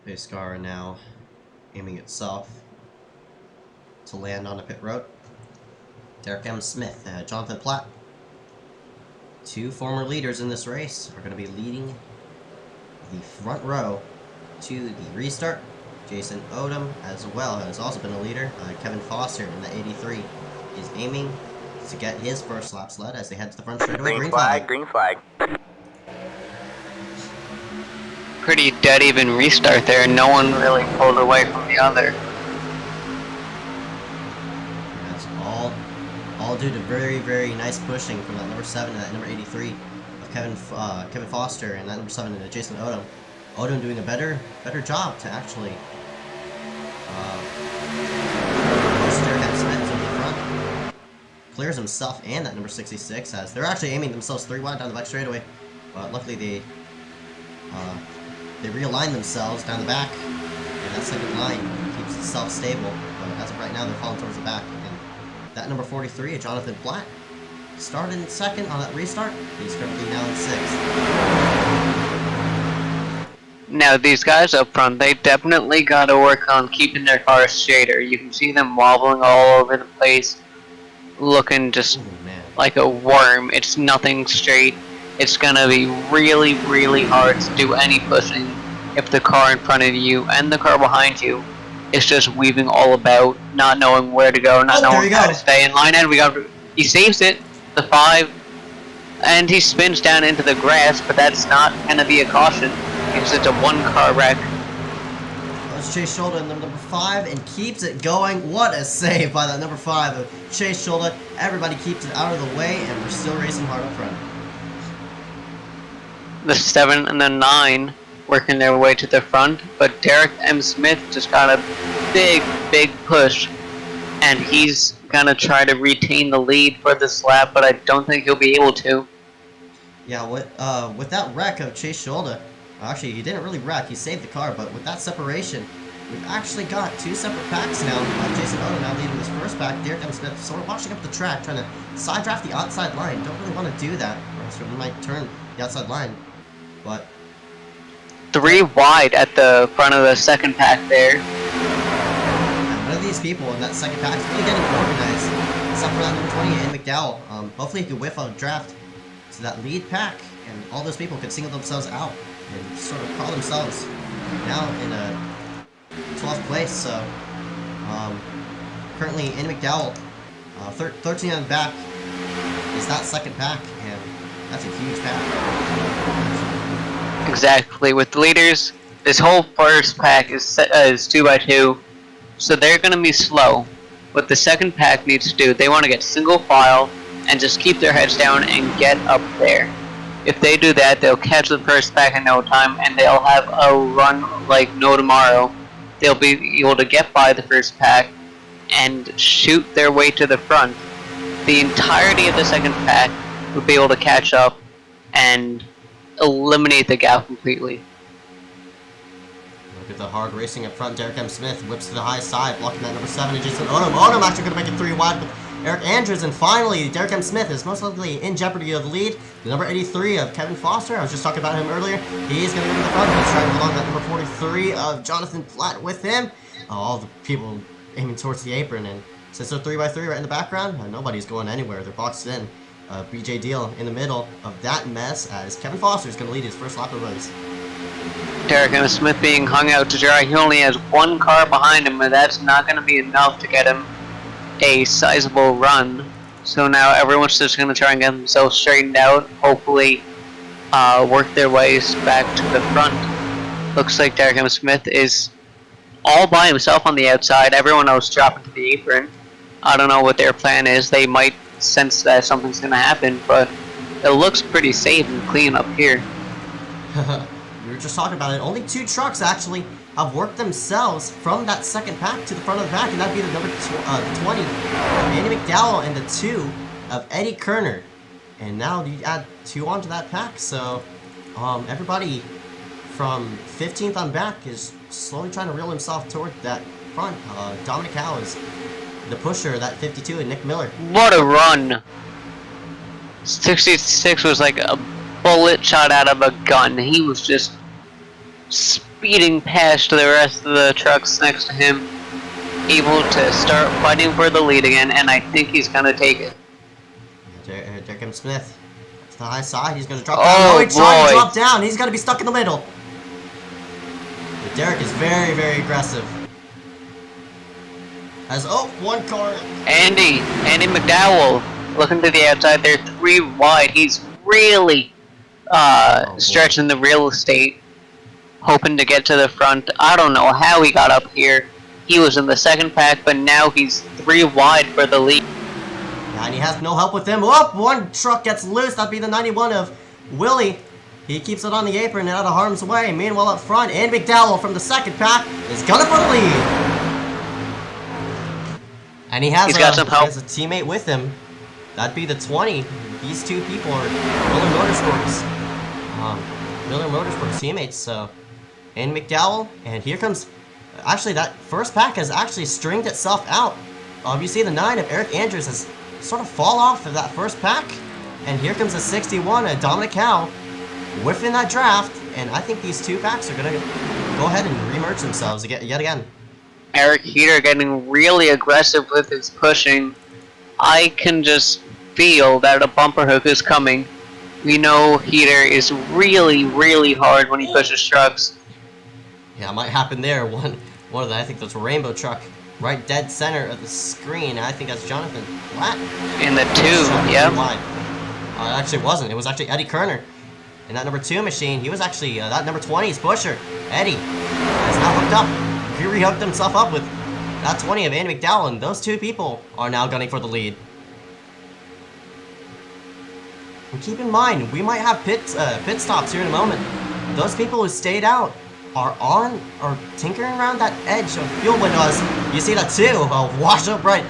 Pace car now aiming itself to land on a pit road. Derek M. Smith, Jonathan Platt, 2 former leaders in this race, are going to be leading the front row to the restart. Jason Odom, as well, has also been a leader. Kevin Foster in the 83 is aiming to get his first laps led as they head to the front straightaway. Green flag, green flag. Pretty dead even restart there. No one really pulled away from the other. That's all due to very, very nice pushing from that number 7 and that number 83 of Kevin Foster and that number 7 and Jason Odom. Odom doing a better job to actually push Derek Smith to the front. Clears himself and that number 66 as they're actually aiming themselves 3 wide down the back straightaway, but luckily they realign themselves down the back, and that second line keeps itself stable. But as of right now, they're falling towards the back. And that number 43, Jonathan Platt, started in 2nd on that restart. He's currently now in 6th. Now these guys up front, they definitely got to work on keeping their cars straighter. You can see them wobbling all over the place, looking just like a worm. It's nothing straight. It's gonna be really, really hard to do any pushing if the car in front of you and the car behind you is just weaving all about, not knowing where to go, not knowing how to stay in line. And he saves it, the 5, and he spins down into the grass, but that's not gonna be a caution because it's a 1-car wreck. That's Chase Shoulder in number 5 and keeps it going. What a save by that number 5 of Chase Shoulder. Everybody keeps it out of the way, and we're still racing hard up front. The 7 and the 9 working their way to the front, but Derek M. Smith just got a big push, and he's gonna try to retain the lead for this lap, but I don't think he'll be able to. Yeah, with that wreck of Chase Shoulder, actually he didn't really wreck, he saved the car, but with that separation, we've actually got 2 separate packs now. Jason Odom now leading this first pack, Derek M. Smith sort of watching up the track, trying to side draft the outside line. Don't really want to do that, or else we might turn the outside line. But 3 wide at the front of the second pack there. one of these people in that second pack is really getting organized. It's up for that number 20 and McDowell. Hopefully he can whiff on a draft to that lead pack, and all those people could single themselves out and sort of call themselves now in a 12th place. So currently Andy McDowell, 13 on the back, is that second pack, and that's a huge pack. Exactly. With the leaders, this whole first pack is 2x2, so they're going to be slow. What the second pack needs to do, they want to get single file and just keep their heads down and get up there. If they do that, they'll catch the first pack in no time, and they'll have a run like no tomorrow. They'll be able to get by the first pack and shoot their way to the front. The entirety of the second pack would be able to catch up and eliminate the gap completely. Look at the hard racing up front. Derek M. Smith whips to the high side, blocking that number 7. And Jason Odom. Odom actually going to make it 3 wide with Eric Andrews. And finally, Derek M. Smith is most likely in jeopardy of the lead. The number 83 of Kevin Foster. I was just talking about him earlier. He's going to go to the front. He's trying along that number 43 of Jonathan Platt with him. All the people aiming towards the apron. And since they're 3x3 right in the background, nobody's going anywhere. They're boxed in. BJ Deal in the middle of that mess as Kevin Foster is going to lead his first lap of the race. Derek M. Smith being hung out to dry. He only has one car behind him, but that's not going to be enough to get him a sizable run. So now everyone's just going to try and get themselves straightened out, hopefully work their ways back to the front. Looks like Derek M. Smith is all by himself on the outside. Everyone else dropping to the apron. I don't know what their plan is. They might sense that something's going to happen, but it looks pretty safe and clean up here. We were just talking about it. Only 2 trucks actually have worked themselves from that second pack to the front of the pack, and that'd be the number 20 of Andy McDowell and the 2 of Eddie Kerner. And now you add 2 onto that pack, so everybody from 15th on back is slowly trying to reel himself toward that front. Dominic Howe is the pusher, that 52, and Nick Miller. What a run! 66 was like a bullet shot out of a gun. He was just speeding past the rest of the trucks next to him, able to start fighting for the lead again, and I think he's gonna take it. Derek M. Smith to the high side. He's gonna drop down. Oh, he's trying to boy. drop down. He's gonna be stuck in the middle. But Derek is very, very aggressive. As one car. Andy McDowell looking to the outside. They're 3 wide. He's really stretching the real estate, hoping to get to the front. I don't know how he got up here. He was in the second pack, but now he's 3 wide for the lead. And he has no help with him. Oh, one truck gets loose. That'd be the 91 of Willie. He keeps it on the apron and out of harm's way. Meanwhile, up front, Andy McDowell from the second pack is gunning for the lead. And he has got some help. He has a teammate with him. That'd be the 20. These 2 people are Miller Motorsports teammates. So, and McDowell, and here comes. Actually, that first pack has actually stringed itself out. You see the 9 of Eric Andrews has sort of fall off of that first pack, and here comes the 61 of Dominic Howe whiffing that draft. And I think these 2 packs are gonna go ahead and remerge themselves yet again. Eric Heater getting really aggressive with his pushing. I can just feel that a bumper hook is coming. We know Heater is really, really hard when he pushes trucks. Yeah, it might happen there. One of the, I think that's a rainbow truck right dead center of the screen. I think that's Jonathan Platt. In the 2, yeah. It actually wasn't. It was actually Eddie Kerner. And that number 2 machine, he was actually that number 20's pusher. Eddie is now hooked up. He rehooked himself up with that 20 of Andy McDowell, and those 2 people are now gunning for the lead. And keep in mind, we might have pit stops here in a moment. Those people who stayed out are tinkering around that edge of fuel windows. You see that too, washed up right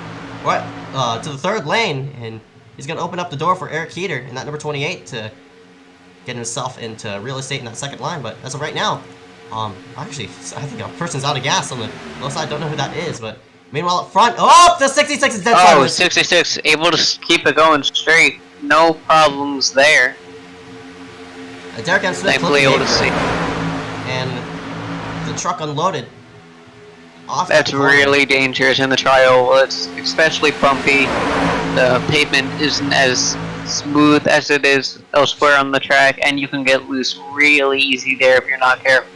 to the 3rd lane, and he's gonna open up the door for Eric Heater and that number 28 to get himself into real estate in that second line. But as of right now, actually, I think a person's out of gas on the low side. Don't know who that is, but meanwhile up front, the 66 is dead sideways. 66 able to keep it going straight. No problems there. Derek M. Smith thankfully able to see. And the truck unloaded. off That's that corner. really dangerous in the trial. It's especially bumpy. The pavement isn't as smooth as it is elsewhere on the track, and you can get loose really easy there if you're not careful.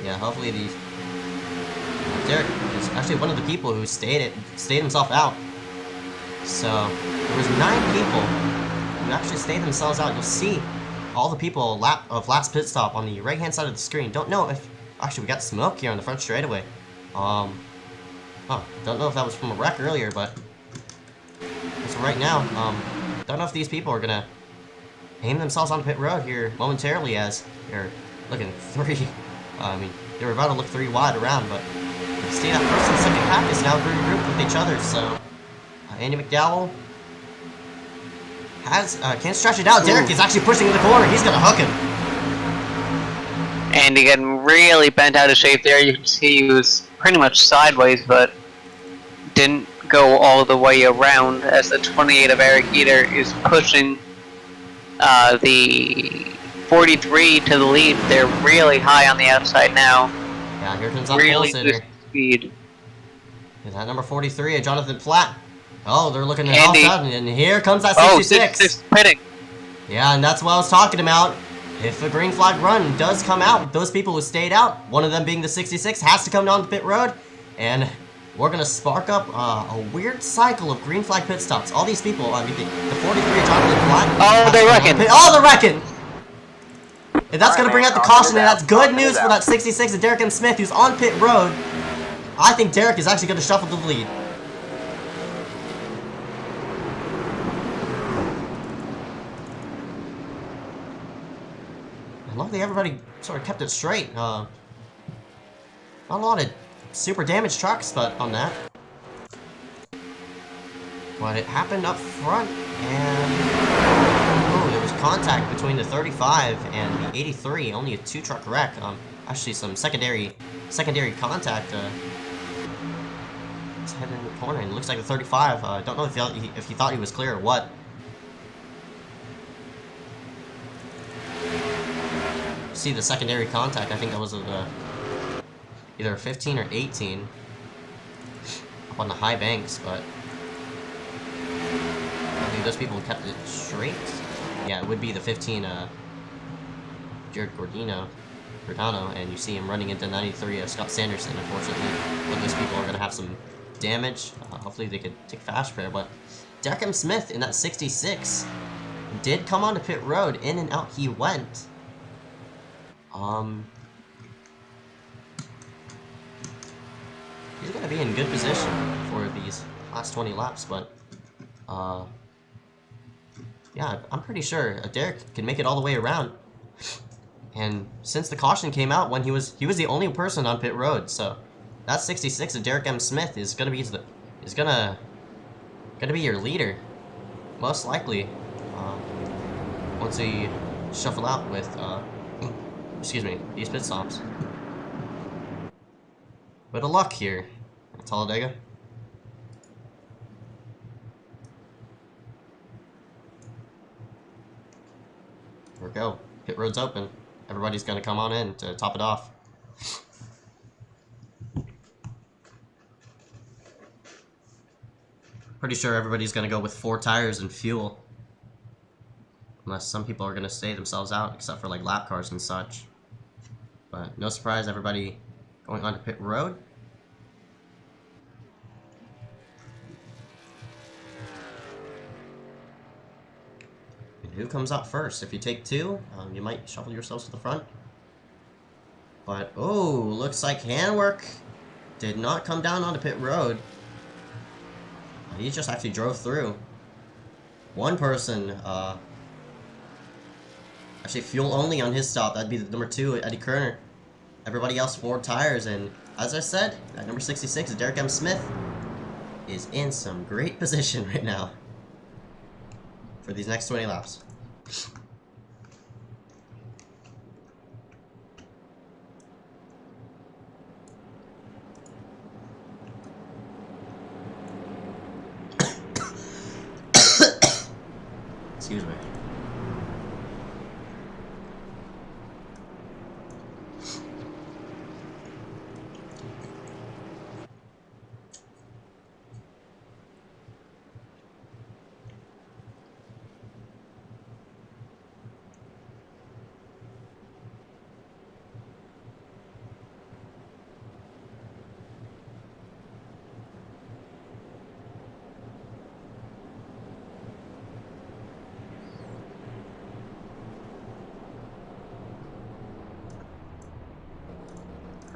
Yeah, hopefully these. Derek is actually one of the people who stayed himself out. So there was 9 people who actually stayed themselves out. You'll see all the people of last pit stop on the right hand side of the screen. Don't know if actually we got smoke here on the front straightaway. Don't know if that was from a wreck earlier, but as of right now, don't know if these people are gonna aim themselves on pit road here momentarily as they're looking 3. I mean, they were about to look 3 wide around, but you see that first and second pack is now regrouped with each other. So Andy McDowell can't stretch it out. Derek is actually pushing in the corner. He's gonna hook him. And getting really bent out of shape there. You can see he was pretty much sideways, but didn't go all the way around as the 28 of Eric Eater is pushing the 43 to the lead. They're really high on the outside now. Yeah, here comes that Really pole good sitter. speed. Is that number 43, Jonathan Platt? Oh, they're looking at Andy. outside, and here comes that Oh, 66. 66 pitting. Yeah, and that's what I was talking about. If a green flag run does come out, those people who stayed out, one of them being the 66, has to come down the pit road, and we're gonna spark up a weird cycle of green flag pit stops. All these people, I mean, the 43, Jonathan Platt. Oh, they're wrecking. Oh, they're wrecking! And that's gonna Alright, bring out the man, caution, and I'll that's figure it good out. news for that 66 of Derek M. Smith, who's on pit road. I think Derek is actually gonna shuffle to the lead. And luckily everybody sort of kept it straight. Not a lot of super damaged trucks, but on that. But it happened up front, and oh, there was contact between the 35 and the 83. Only a 2-truck wreck. Actually, some secondary contact. It's heading in the corner, and it looks like the 35. Don't know if he thought he was clear or what. See the secondary contact. I think that was either a 15 or 18 up on the high banks, but I think those people kept it straight. Yeah, it would be the 15 Jared Giordano, and you see him running into 93 Scott Sanderson. Unfortunately, but those people are going to have some damage. Hopefully they could take fast repair, but Derek M. Smith in that 66 did come onto pit road. In and out he went. He's going to be in good position for these last 20 laps, but yeah, I'm pretty sure Derek can make it all the way around. And since the caution came out when he was the only person on pit road, so that 66 of Derek M. Smith is gonna be be your leader, most likely. Once he shuffle out with these pit stops. Bit of luck here at Talladega. Here we go. Pit road's open. Everybody's gonna come on in to top it off. Pretty sure everybody's gonna go with 4 tires and fuel. Unless some people are gonna stay themselves out, except for like lap cars and such. But no surprise, everybody going onto pit road. Who comes out first? If you take 2, you might shuffle yourselves to the front. But, oh, looks like Handwork did not come down onto pit road. He just actually drove through. One person, actually fuel only on his stop. That'd be the number 2, Eddie Kerner. Everybody else 4 tires, and as I said, at number 66, Derek M. Smith is in some great position right now for these next 20 laps. Excuse me.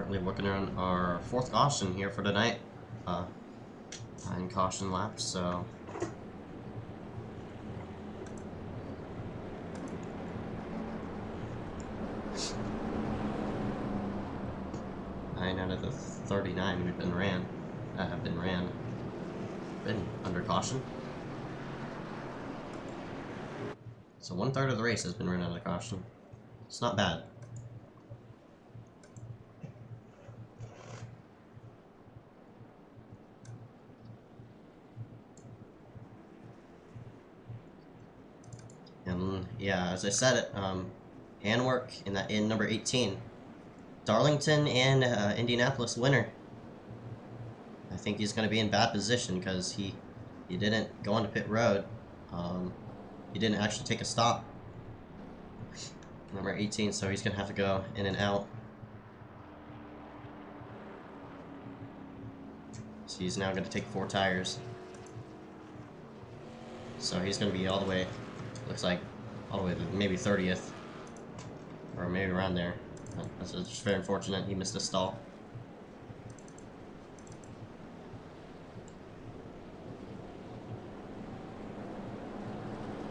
currently working on our 4th caution here for tonight. 9 caution laps, so... out of the 39 we've been ran, have been under caution. So 1/3 of the race has been run under caution. It's not bad. And yeah, as I said, handwork in number 18. Darlington and Indianapolis winner. I think he's going to be in bad position because he didn't go onto pit road. He didn't actually take a stop. Number 18, so he's going to have to go in and out. So he's now going to take 4 tires. So he's going to be all the way, looks like, all the way to maybe 30th. Or maybe around there. That's just very unfortunate. He missed a stall.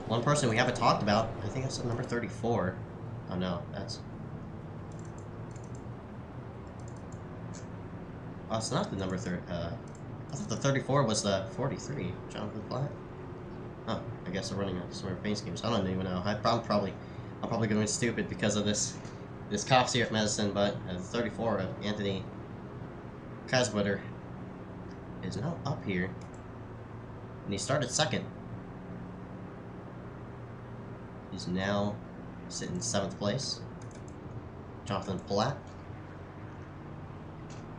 One person we haven't talked about, I think that's number 34. Oh no, that's... Oh, it's not the number 30. I thought the 34 was the 43. Jonathan Platt. Oh, I guess they're running some paint schemes. I don't even know. I'm probably going stupid because of this cops here at Madison, but 34 of Anthony Caswitter is now up here, and he started 2nd. He's now sitting in 7th place. Jonathan Platt.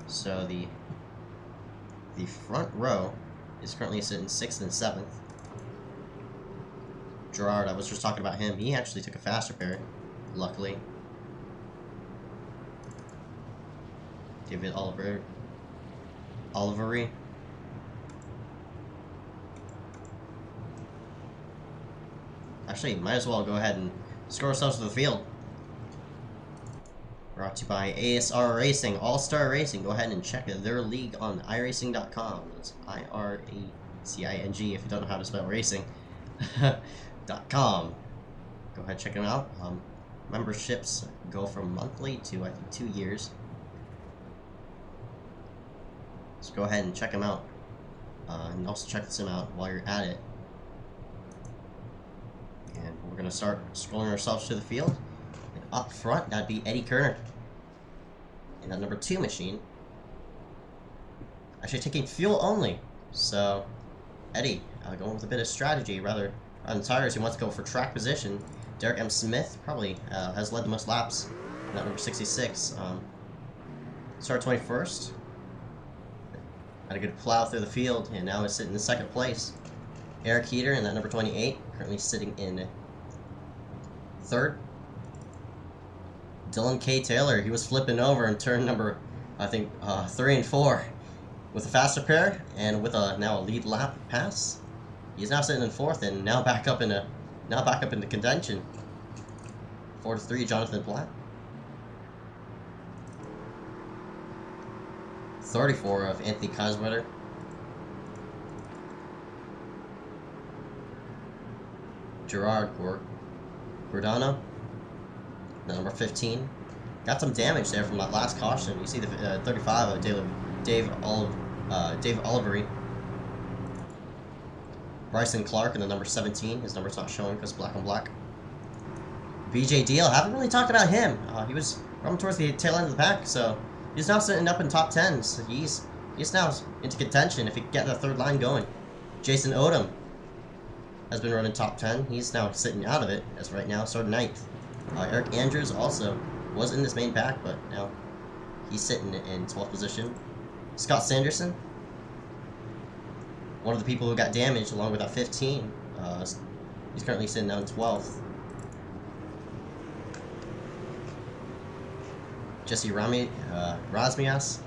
So the front row is currently sitting 6th and 7th. Gerard, I was just talking about him. He actually took a faster pair, luckily. David Olivery. Actually, might as well go ahead and score ourselves to the field. Brought to you by ASR Racing, All-Star Racing. Go ahead and check their league on iRacing.com. That's IRACING if you don't know how to spell racing. .com. Go ahead and check them out. Memberships go from monthly to, I think, 2 years. So go ahead and check them out. And also check this out while you're at it. And we're going to start scrolling ourselves to the field. And up front, that'd be Eddie Kerner. In that number 2 machine. Actually taking fuel only. So, Eddie, going with a bit of strategy rather on tires. He wants to go for track position. Derek M. Smith probably has led the most laps. In that number 66. Started 21st. Had a good plow through the field, and now is sitting in 2nd place. Eric Heater in that number 28, currently sitting in 3rd. Dylan K. Taylor, he was flipping over in turn number, I think, 3 and 4, with a faster pair and with now a lead lap pass. He's now sitting in 4th and now back up into contention. 4-3, Jonathan Platt. 34 of Anthony Caswitter. Gerard Gordano, number 15. Got some damage there from that last caution. You see the 35 of Dave Olivery. Bryson Clark in the number 17. His number's not showing because black on black. BJ Deal, haven't really talked about him. He was running towards the tail end of the pack, so he's now sitting up in top 10. So he's now into contention if he can get that 3rd line going. Jason Odom has been running top 10. He's now sitting out of it as right now, starting 9th. Eric Andrews also was in this main pack, but now he's sitting in 12th position. Scott Sanderson, one of the people who got damaged along with that 15. He's currently sitting down 12th. Jesse Razmias,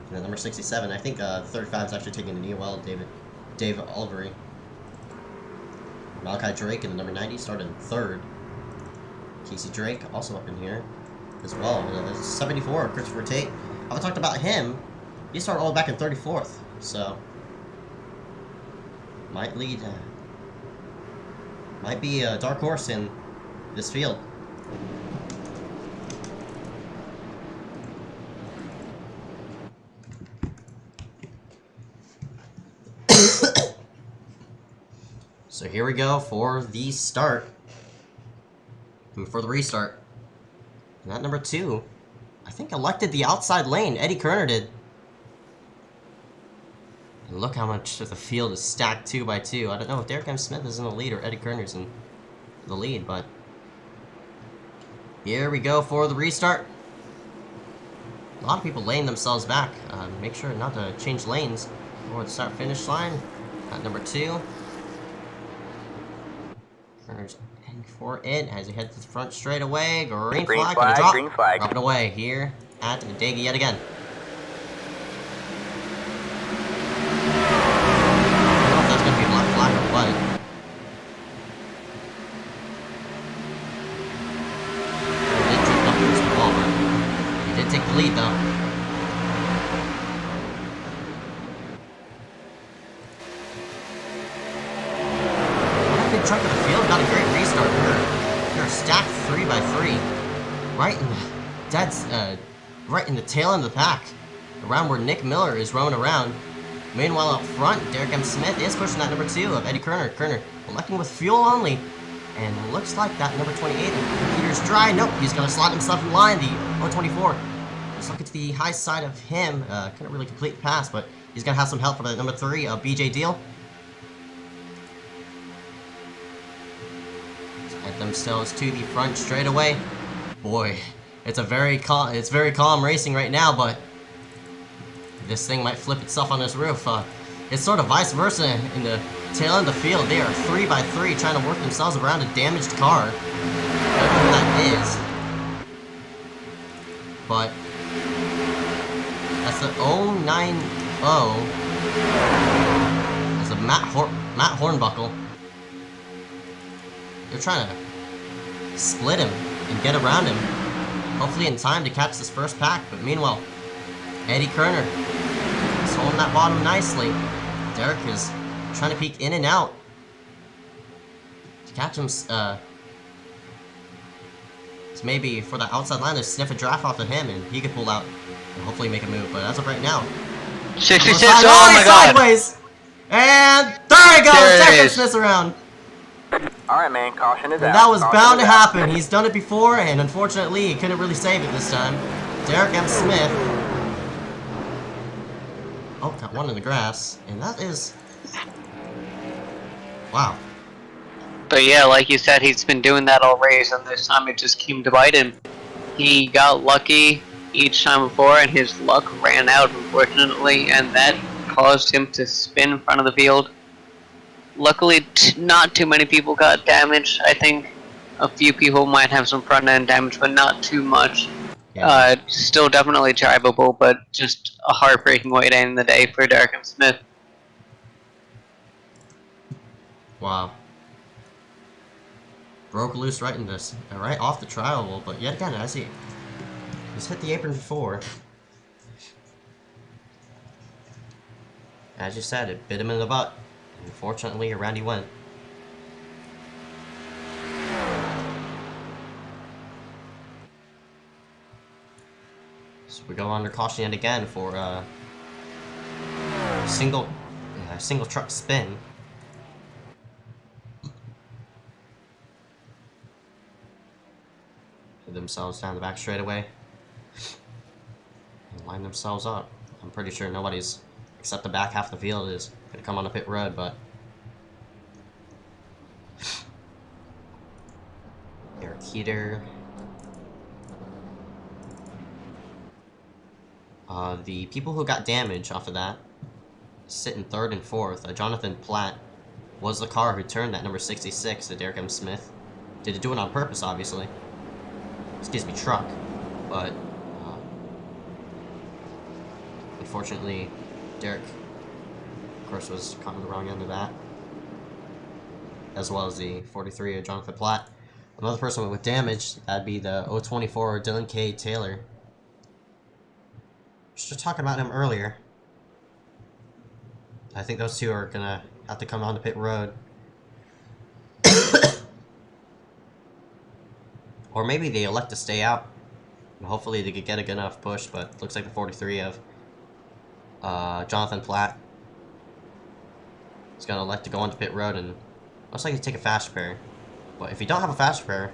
and at number 67. I think 35 is actually taking the knee well. Dave Olivery. Malachi Drake in the number 90 started in 3rd. Casey Drake also up in here. as well. 74, Christopher Tate. I haven't talked about him. He started all the way back in 34th, so might lead. Might be a dark horse in this field. So here we go for the start. For the restart. And that number 2, I think elected the outside lane. Eddie Kerner did. And look how much of the field is stacked 2 by 2. I don't know if Derek M. Smith is in the lead or Eddie Kerner's in the lead, but here we go for the restart. A lot of people laying themselves back. Make sure not to change lanes before the start-finish line. At number 2. Kerner's heading for it as he heads to the front straight away. Green flag, gonna drop. Green flag. Drop it away here at Talladega yet again. I don't know if that's gonna be black flag or what. He did drift up against the wall, but he did take the lead though. Chunk of the field got a great restart. They're stacked 3 by 3, right in right in the tail end of the pack, around where Nick Miller is roaming around. Meanwhile, up front, Derek M. Smith is pushing that number 2 of Eddie Kerner. Kerner electing with fuel only, and looks like that number 28, Peter's dry. Nope, he's gonna slot himself in line. The 024. Just looking to the high side of him. Couldn't really complete the pass, but he's gonna have some help from that number 3 of BJ Deal. Head themselves to the front straight away. Boy, it's very calm racing right now, but this thing might flip itself on this roof. It's sort of vice versa in the tail end of the field. They are 3 by 3 trying to work themselves around a damaged car. I don't know who that is, but that's the 090. That's a Matt Hornbuckle. They're trying to split him and get around him, hopefully in time to catch this first pack. But meanwhile, Eddie Kerner is holding that bottom nicely. Derek is trying to peek in and out to catch him. So maybe for the outside line to sniff a draft off of him, and he could pull out and hopefully make a move. But as of right now, 66. Oh my god! Sideways, and there he goes. Second Smith's around. Alright, man, caution is out. And that was Caution bound to is out. happen. He's done it before, and unfortunately, he couldn't really save it this time. Derek M. Smith. Oh, got one in the grass. And that is... wow. But yeah, like you said, he's been doing that all race, and this time it just came to bite him. He got lucky each time before, and his luck ran out, unfortunately, and that caused him to spin in front of the field. Luckily, not too many people got damaged. I think a few people might have some front end damage, but not too much. Yeah. Still definitely drivable, but just a heartbreaking way to end the day for Derek M. Smith. Wow. Broke loose right in this, right off the trial wall, but yet again, as he just hit the apron before. As you said, it bit him in the butt. Unfortunately, around he went. So we go under caution yet again for single truck spin. Put themselves down the back straightaway and line themselves up. I'm pretty sure nobody's, except the back half of the field, is gonna come on the pit road, but Eric Heater. The people who got damage off of that sit in 3rd and 4th. Jonathan Platt was the car who turned that number 66 to Derek M. Smith. Did do it on purpose, obviously. Excuse me, truck. But unfortunately, Derek, of course, was caught on the wrong end of that, as well as the 43 of Jonathan Platt. Another person with damage, that'd be the 024 Dylan K. Taylor. Just talking about him earlier. I think those two are gonna have to come on to pit road. Or maybe they elect to stay out. And hopefully they could get a good enough push, but looks like the 43 of Jonathan Platt is gonna elect to go onto pit road and most likely take a fast repair. But if you don't have a fast repair,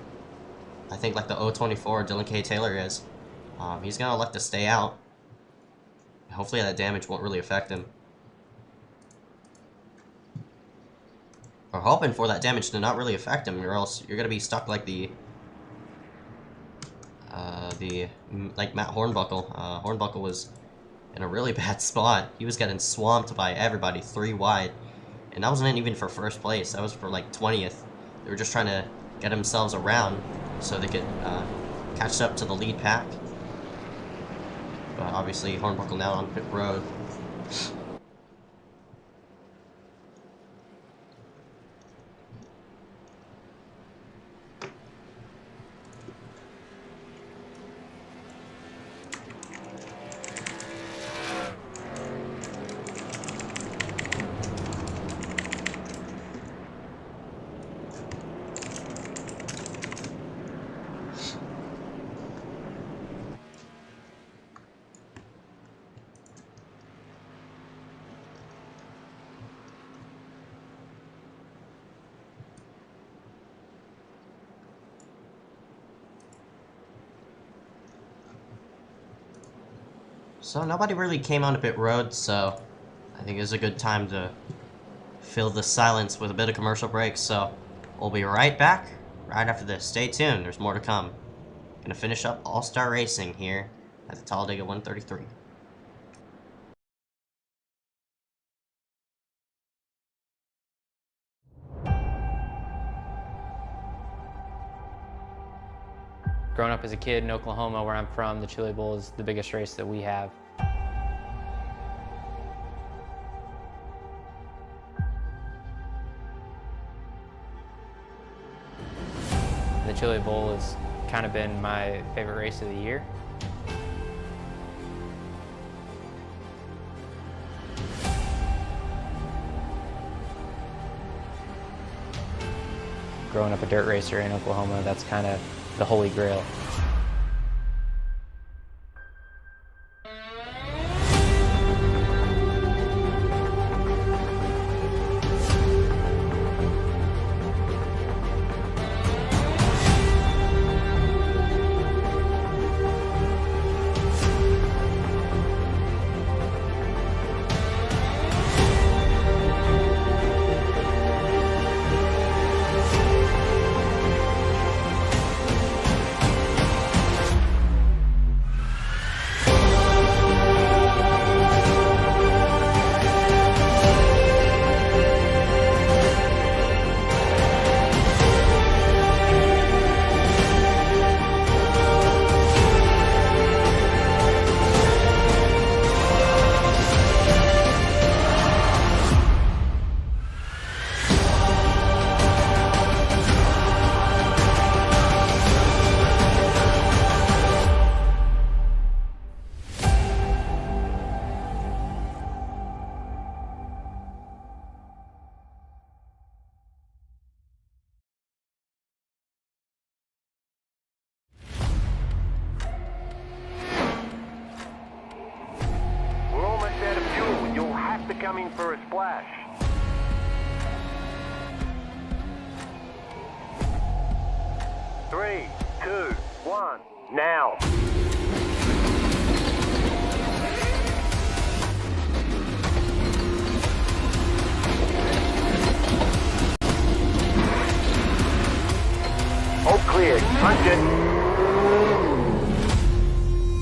I think like the 024 Dylan K. Taylor is, he's gonna elect to stay out. Hopefully that damage won't really affect him. We're hoping for that damage to not really affect him, or else you're gonna be stuck like like Matt Hornbuckle. Hornbuckle was in a really bad spot. He was getting swamped by everybody 3 wide, and that wasn't even for first place. That was for like 20th. They were just trying to get themselves around so they could catch up to the lead pack. But obviously Hornbuckle now on pit road. So nobody really came onto pit road, so I think it's a good time to fill the silence with a bit of commercial break. So we'll be right back right after this. Stay tuned, there's more to come. Gonna finish up All-Star Racing here at the Talladega 133. Growing up as a kid in Oklahoma, where I'm from, the Chili Bowl is the biggest race that we have. The Chili Bowl has kind of been my favorite race of the year. Growing up a dirt racer in Oklahoma, that's kind of the holy grail. Coming for a splash. Three, two, one, now. All clear. Punch it.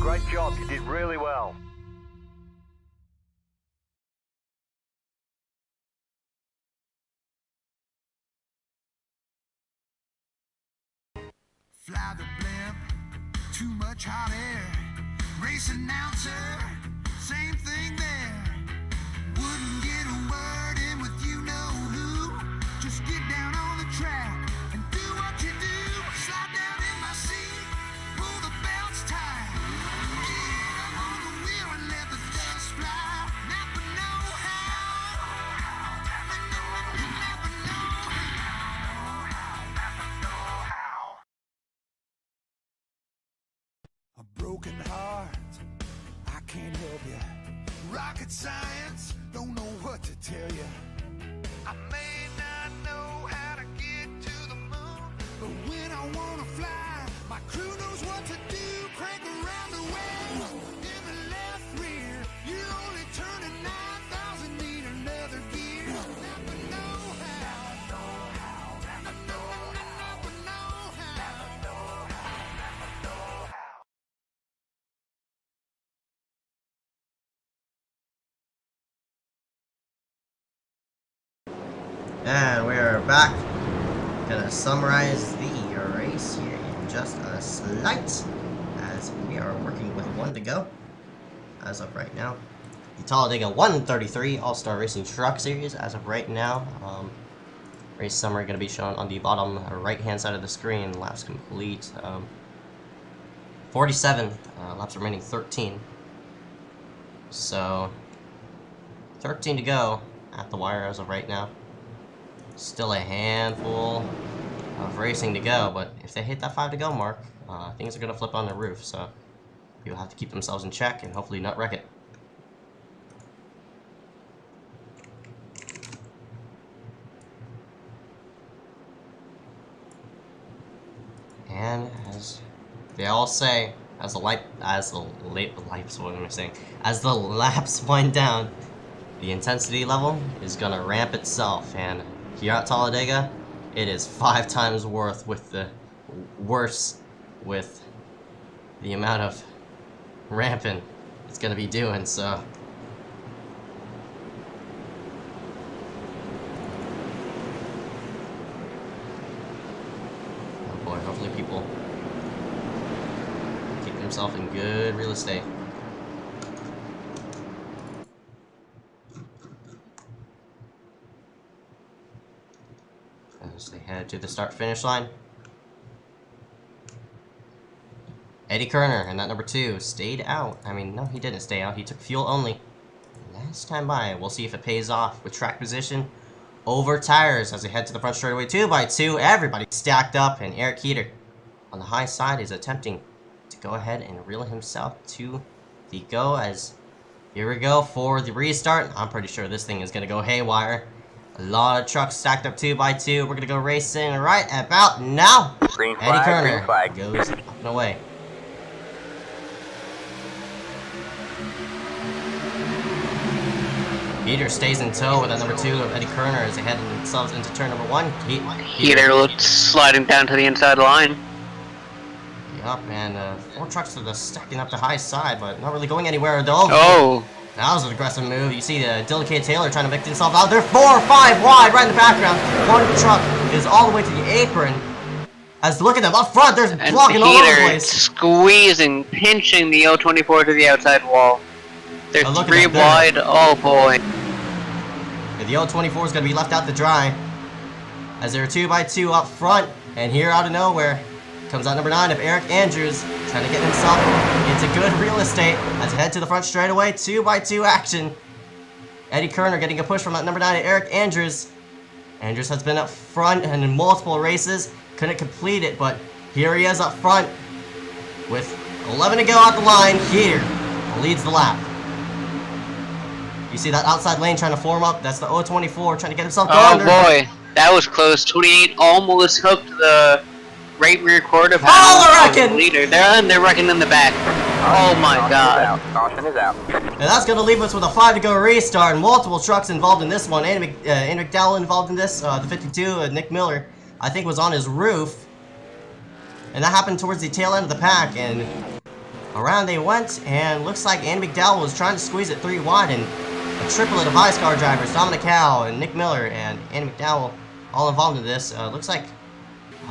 Great job. You did really well. Fly the blimp, too much hot air. Race announcer, same thing there. Wouldn't get a word in with you know who. Just get down on the track and do what you do. broken heart, I can't help you. Rocket science, don't know what to tell you. I may not know how to get to the moon, but when I wanna fly, my crew knows what to do. Crank around the wheel in the left rear. You're only turning 9,000, need another gear. Never know how. Never know how. And we're back. Gonna summarize the race here in just a slight, as we are working with one to go as of right now. The Talladega 133 All-Star Racing Truck Series as of right now. Race summary gonna be shown on the bottom right-hand side of the screen. Laps complete. 47 laps remaining 13. So 13 to go at the wire as of right now. Still a handful of racing to go, but if they hit that 5 to go mark, things are going to flip on the roof, so people have to keep themselves in check and hopefully not wreck it. And as they all say, as the laps wind down, the intensity level is going to ramp itself, and here at Talladega, it is 5 times worse with the amount of ramping it's gonna be doing, so oh boy, hopefully people keep themselves in good real estate. As they head to the start-finish line. Eddie Kerner and that number 2 stayed out. I mean, no, he didn't stay out. He took fuel only. Last time by. We'll see if it pays off with track position over tires as they head to the front straightaway 2x2. Everybody stacked up, and Eric Heater on the high side is attempting to go ahead and reel himself to the go. As here we go for the restart. I'm pretty sure this thing is going to go haywire. A lot of trucks stacked up 2x2. We're going to go racing right about now. Green Eddie flag, Kerner green flag. goes up and away. Heater stays in tow with that number 2 of Eddie Kerner as they head themselves into turn number 1. Heater looks sliding down to the inside line. Yup, and 4 trucks are just stacking up the high side, but not really going anywhere though. Oh, That was an aggressive move. You see Dylan K. Taylor trying to make himself out. They're 4 or 5 wide right in the background. One truck is all the way to the apron. As look at them up front, there's and blocking all over the Heater place. squeezing, pinching the 024 to the outside wall. They're Oh, look at 3 that there. wide. Oh boy. The 024 is going to be left out to dry. As there are 2x2 up front. And here out of nowhere comes out number 9 of Eric Andrews, trying to get himself into good real estate as he head to the front straightaway. 2x2 action. Eddie Kerner getting a push from that number 9 of Eric Andrews. Andrews has been up front and in multiple races. Couldn't complete it, but here he is up front with 11 to go out the line. Here leads the lap. You see that outside lane trying to form up? That's the 024 trying to get himself Oh going. boy, that was close. 28 almost hooked the right rear quarter panel Oh, of they're the wrecking! leader. They're wrecking in the back. Oh my god. Caution is out. And that's going to leave us with a 5 to go restart. And multiple trucks involved in this one. Andy McDowell involved in this. The 52, Nick Miller, I think, was on his roof. And that happened towards the tail end of the pack. And around they went. And looks like Andy McDowell was trying to squeeze it 3 wide. And a triplet of Vice car drivers, Dominic Howe and Nick Miller and Andy McDowell, all involved in this. Looks like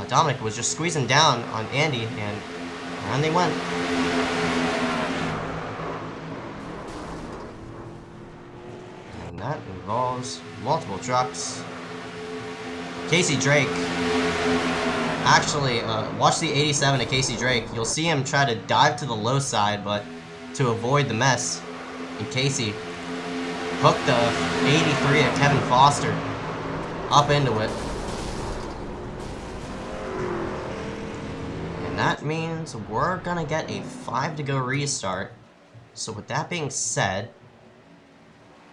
Dominic was just squeezing down on Andy. And around they went. And that involves multiple trucks. Casey Drake. Actually, watch the 87 of Casey Drake. You'll see him try to dive to the low side, but to avoid the mess, and Casey hooked the 83 of Kevin Foster up into it. And And that means we're gonna get a 5 to go restart. So with that being said,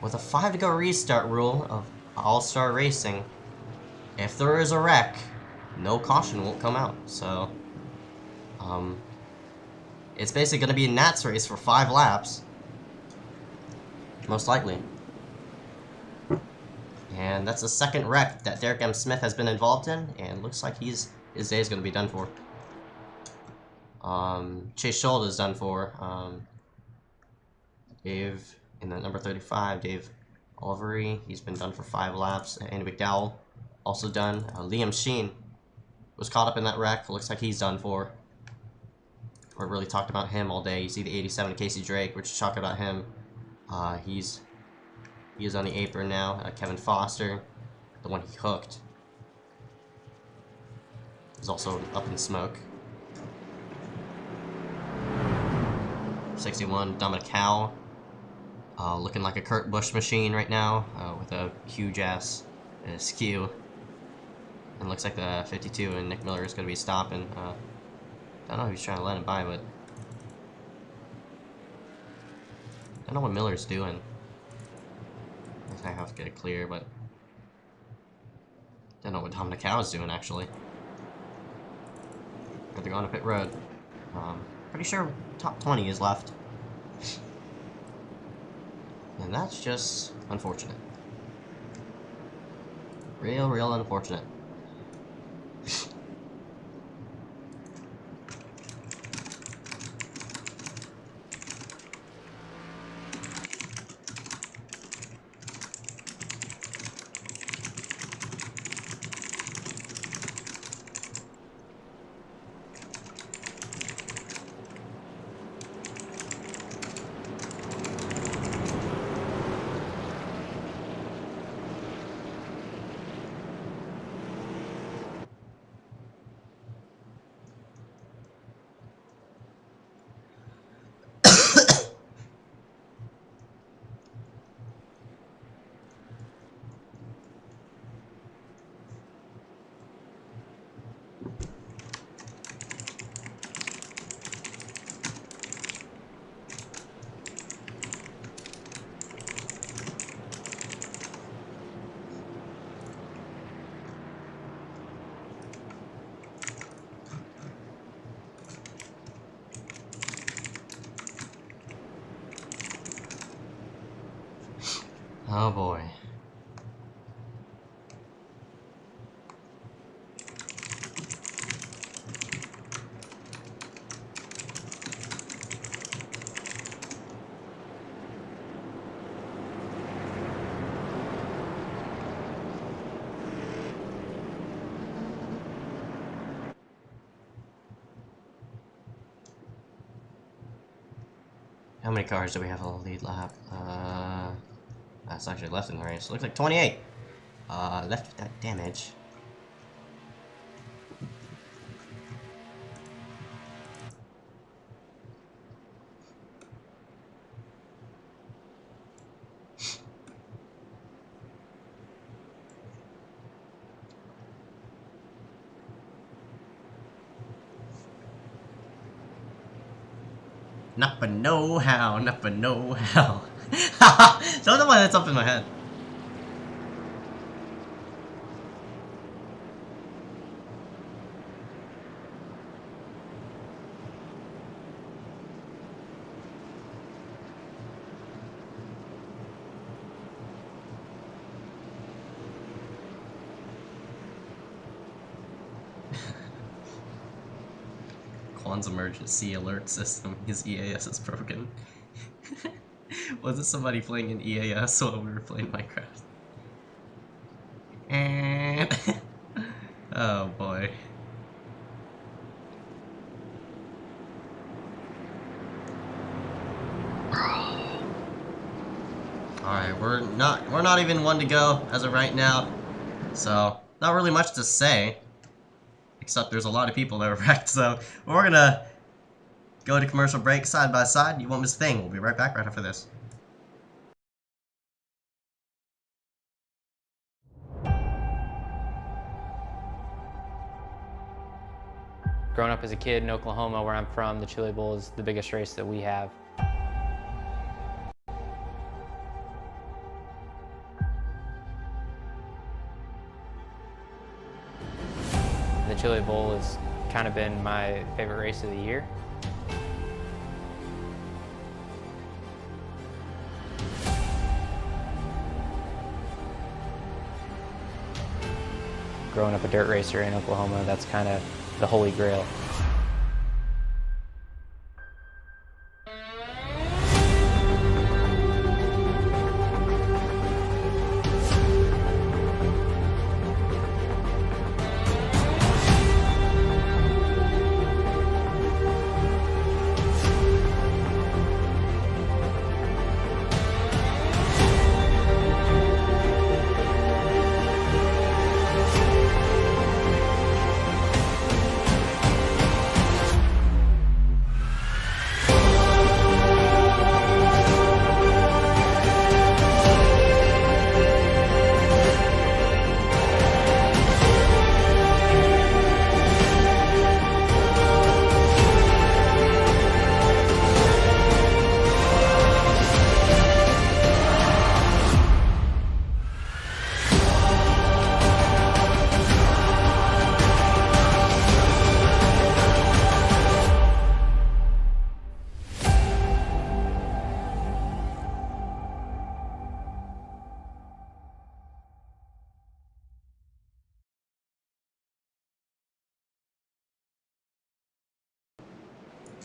with a 5 to go restart rule of All-Star Racing, if there is a wreck, no caution won't come out. So, it's basically gonna be a Nats race for 5 laps. Most likely. And that's the second wreck that Derek M. Smith has been involved in, and looks like his day is gonna be done for. Chase Scholl is done for. Dave, in the number 35, Dave Olivery, he's been done for 5 laps. Andy McDowell, also done. Liam Sheen was caught up in that wreck. Looks like he's done for. We really talked about him all day. You see the 87 Casey Drake, we're just talking about him. He is on the apron now. Kevin Foster, the one he hooked, is also up in smoke. 61, Dominic Howe, looking like a Kurt Busch machine right now, with a huge ass skew. And looks like the 52 and Nick Miller is going to be stopping. Don't know if he's trying to let him by, but don't know what Miller's doing. I have to get it clear, but don't know what Dominic Howe is doing actually. But they're going to pit road. Pretty sure top 20 is left. And that's just unfortunate. Real unfortunate. Oh boy. How many cars do we have on the lead lap? That's actually left in the race. Looks like 28. Left with that damage. Nappa know how, nappa know how. Don't know why that's up in my head. Quan's emergency alert system. His EAS is broken. Was it somebody playing in EAS while we were playing Minecraft? And oh boy. Alright, we're not even 1 to go as of right now. So not really much to say. Except there's a lot of people that are wrecked, so we're gonna go to commercial break side by side. You won't miss a thing. We'll be right back right after this. Growing up as a kid in Oklahoma, where I'm from, the Chili Bowl is the biggest race that we have. The Chili Bowl has kind of been my favorite race of the year. Growing up a dirt racer in Oklahoma, that's kind of the holy grail.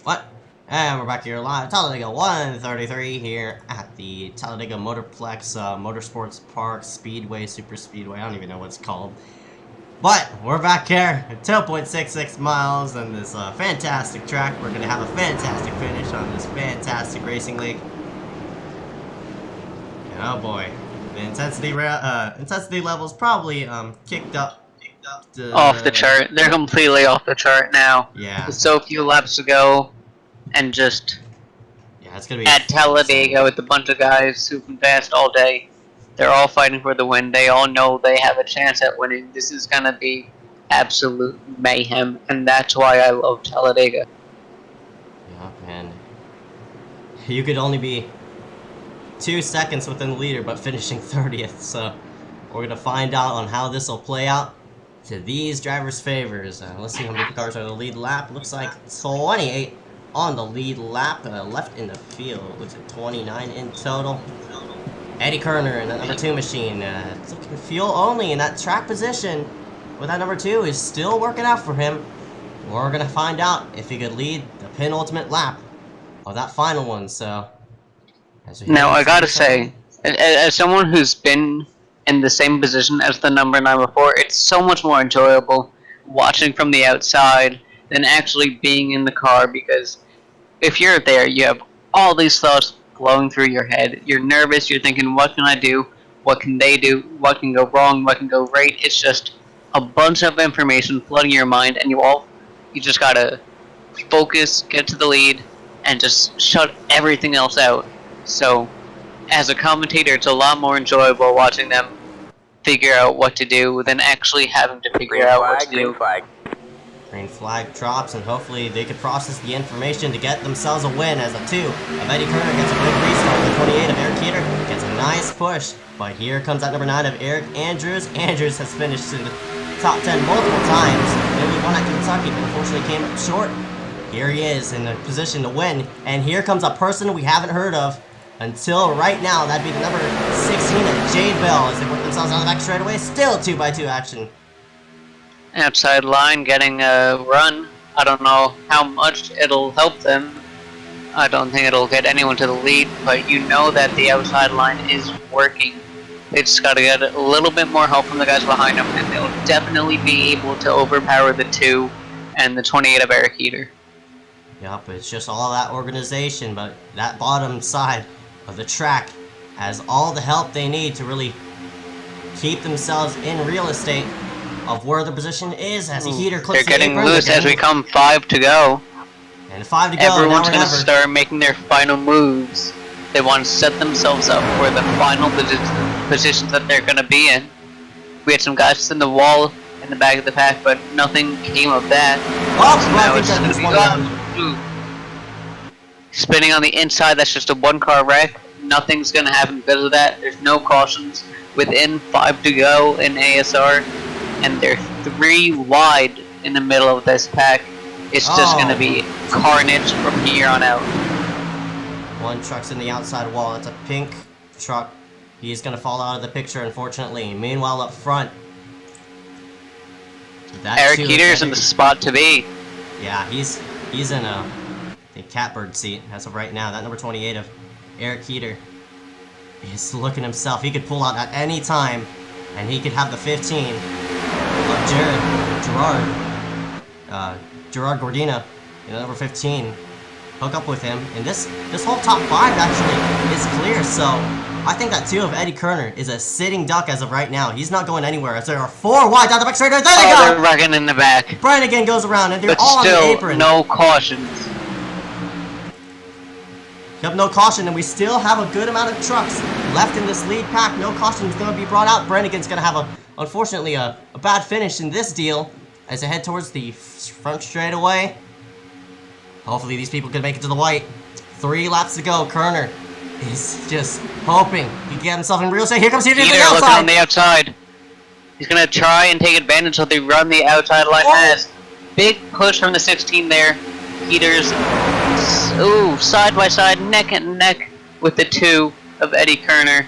What? And we're back here live, Talladega 133 here at the Talladega Motorplex, Motorsports Park, Speedway, Super Speedway, I don't even know what it's called. But, we're back here at 2.66 miles on this fantastic track. We're going to have a fantastic finish on this fantastic racing league. And oh boy, the intensity level's probably kicked up. Off the chart. They're completely off the chart now. Yeah. With so few laps to go, and just Yeah, it's gonna be at Talladega with a bunch of guys who've been fast all day. They're all fighting for the win. They all know they have a chance at winning. This is gonna be absolute mayhem, and that's why I love Talladega. Yeah, and you could only be 2 seconds within the leader, but finishing 30th. So we're gonna find out on how this will play out to these drivers' favors. Let's see how many cars are in the lead lap. Looks like 28 on the lead lap, left in the field. Looks like 29 in total. Eddie Kerner in that number 2 machine. It's looking fuel only in that track position. With that number 2 is still working out for him. We're gonna find out if he could lead the penultimate lap of that final one. So Now I gotta say, as someone who's been in the same position as the number 9 before, it's so much more enjoyable watching from the outside than actually being in the car, because if you're there, you have all these thoughts flowing through your head. You're nervous, you're thinking, what can I do? What can they do? What can go wrong? What can go right? It's just a bunch of information flooding your mind, and you just gotta focus, get to the lead, and just shut everything else out. So, as a commentator, it's a lot more enjoyable watching them figure out what to do than actually having to figure out what to do. green flag drops, and hopefully they could process the information to get themselves a win as a 2 of Eddie Kerner gets a good restart. The 28 of Eric Keeter gets a nice push, but here comes that number 9 of Eric Andrews. Andrews has finished in the top 10 multiple times. Nearly won at Kentucky, but unfortunately came up short. Here he is in a position to win, and here comes a person we haven't heard of until right now. That'd be the number 16 of Jade Bell as they work themselves on the back straightaway. Still 2x2 action. Outside line getting a run. I don't know how much it'll help them. I don't think it'll get anyone to the lead, but you know that the outside line is working. They just gotta get a little bit more help from the guys behind them, and they'll definitely be able to overpower the 2 and the 28 of Eric Heater. Yup, it's just all that organization, but that bottom side of the track has all the help they need to really keep themselves in real estate of where the position is as the Heater clips They're getting the apron. loose as we come 5 to go. And 5 to go. Everyone's now going to start making their final moves. They want to set themselves up for the final positions that they're going to be in. We had some guys in the wall in the back of the pack, but nothing came of that. Oh, So I now think it's that gonna was be one round. spinning on the inside. That's just a one-car wreck. Nothing's gonna happen because of that. There's no cautions within 5 to go in ASR, and they're 3 wide in the middle of this pack. It's just gonna be carnage from here on out. One truck's in the outside wall. That's a pink truck. He's gonna fall out of the picture, unfortunately. Meanwhile, up front, Eric Heater's in the spot to be. Yeah, he's in a catbird seat as of right now. That number 28 of Eric Heater is looking himself. He could pull out at any time, and he could have the 15 of Gerard Gordina, number 15, hook up with him. And this whole top 5 actually is clear. So I think that 2 of Eddie Kerner is a sitting duck as of right now. He's not going anywhere as there are 4 wide down the back straight. There they go! They're wrecking in the back. Brannigan goes around, and they're But all on the still, apron. no cautions. You have no caution, and we still have a good amount of trucks left in this lead pack. No caution is going to be brought out. Brannigan's going to have, unfortunately, a bad finish in this deal as they head towards the front straightaway. Hopefully these people can make it to the white. 3 laps to go. Kerner is just hoping he can get himself in real estate. Here comes Heater to the Heater looking outside. on the outside. He's going to try and take advantage until they run the outside line pass. Big push from the 16 there. Heater's side by side, neck and neck with the 2 of Eddie Kerner.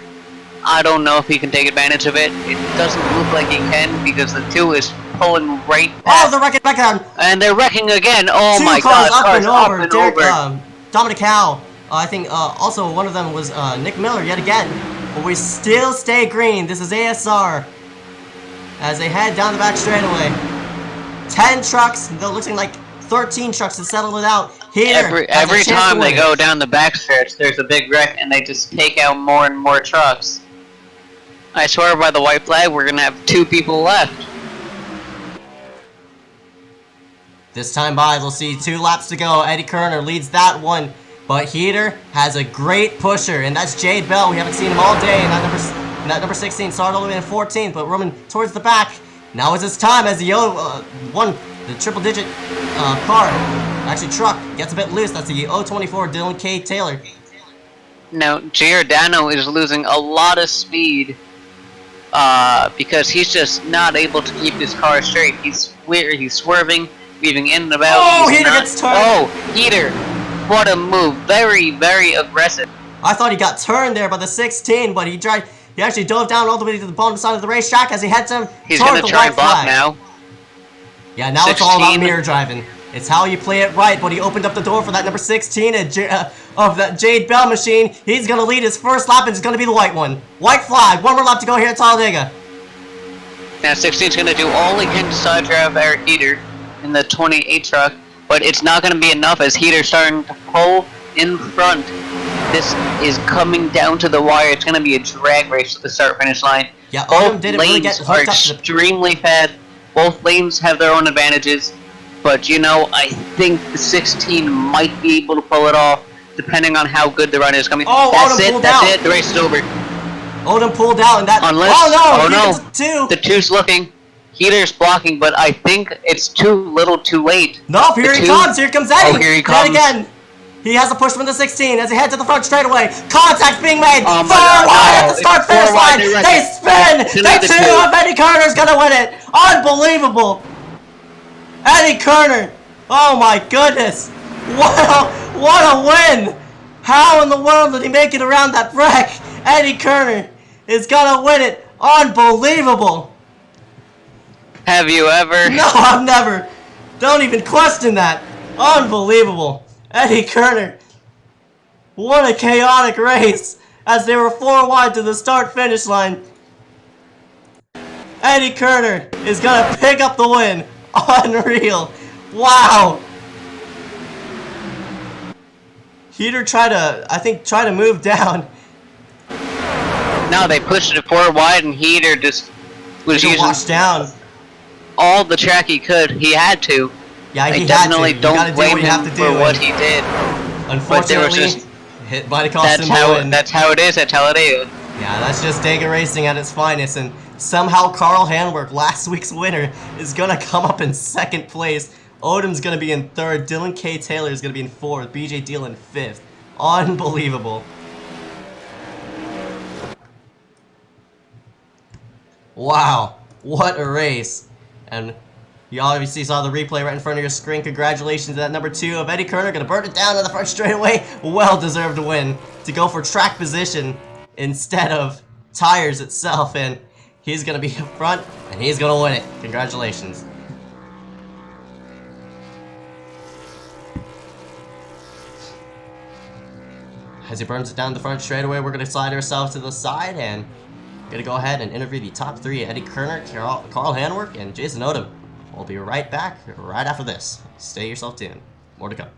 I don't know if he can take advantage of it. It doesn't look like he can because the 2 is pulling right past. Oh, they're wrecking back down. And they're wrecking again. Oh 2 my cars god, up and cars over. up and Derek, over. Dominic Howe. I think also one of them was Nick Miller yet again. But we still stay green. This is ASR as they head down the back straightaway. 10 trucks. They're looking like 13 trucks to settle it out. Here, every time they go down the backstretch, there's a big wreck, and they just take out more and more trucks. I swear by the white flag, we're gonna have 2 people left. This time by, they'll see 2 laps to go. Eddie Kerner leads that one, but Heater has a great pusher, and that's Jade Bell. We haven't seen him all day, and that number 16 started all the way in 14th, but roaming towards the back. Now is his time as the the triple-digit car, actually truck, gets a bit loose. That's the 024 Dylan K. Taylor. Now, Giordano is losing a lot of speed because he's just not able to keep his car straight. He's swerving, weaving in and about. Oh, Heater gets turned! Oh, Heater! What a move. Very, very aggressive. I thought he got turned there by the 16, but he actually dove down all the way to the bottom side of the racetrack as he heads him He's toward gonna the try white and block flag. now. Yeah, now it's all about 16. mirror driving. It's how you play it right, but he opened up the door for that number 16 of that Jade Bell machine. He's going to lead his first lap, and it's going to be the white one. White flag. 1 more lap to go here at Talladega. Now 16's going to do all he can to side drive Eric Heater in the 28 truck, but it's not going to be enough as Heater's starting to pull in front. This is coming down to the wire. It's going to be a drag race to the start-finish line. Yeah, both didn't really get lanes are hooked up to the... extremely fast. Both lanes have their own advantages, but you know, I think the 16 might be able to pull it off, depending on how good the run is coming. Oh, that's Odom it. pulled That's out. it. The race is over. Odom pulled out, and that... Unless, oh no, no, the 2's looking. Heater's blocking, but I think it's too little, too late. Nope, here he comes. Here comes Eddie. Oh, here he comes. And again, he has a push from the 16 as he heads to the front straightaway. Contact being made. Oh my Far God, wide no, at the start it's finish far wide, line. they're They wrecking. spin. Tonight The the 2 two. of Eddie Kerner's gonna win it. Unbelievable. Eddie Kerner. Oh my goodness. What a win. How in the world did he make it around that wreck? Eddie Kerner is gonna win it. Unbelievable. Have you ever? No, I've never. Don't even question that. Unbelievable. Eddie Kerner. What a chaotic race as they were 4 wide to the start-finish line. Eddie Kerner is going to pick up the win. Unreal. Wow. Heater tried to move down. No, they pushed it 4 wide, and Heater just was He using washed down. all the track he could. He had to. Yeah, I he definitely had to. You gotta don't do what blame you have him to do. for what he did. Unfortunately, hit by the costume. That's how it is at Talladega. Yeah, that's just Dega racing at its finest, and Somehow Carl Handwerk, last week's winner, is going to come up in 2nd place. Odom's going to be in 3rd. Dylan K. Taylor is going to be in 4th. BJ Deal in 5th. Unbelievable. Wow, what a race. And you obviously saw the replay right in front of your screen. Congratulations to that number 2 of Eddie Kerner. Going to burn it down to the front straightaway. Well-deserved win to go for track position instead of tires itself. And he's going to be up front, and he's going to win it. Congratulations. As he burns it down the front straightaway, we're going to slide ourselves to the side and going to go ahead and interview the top 3, Eddie Kerner, Carl Handwerk, and Jason Odom. We'll be right back right after this. Stay yourself tuned. More to come.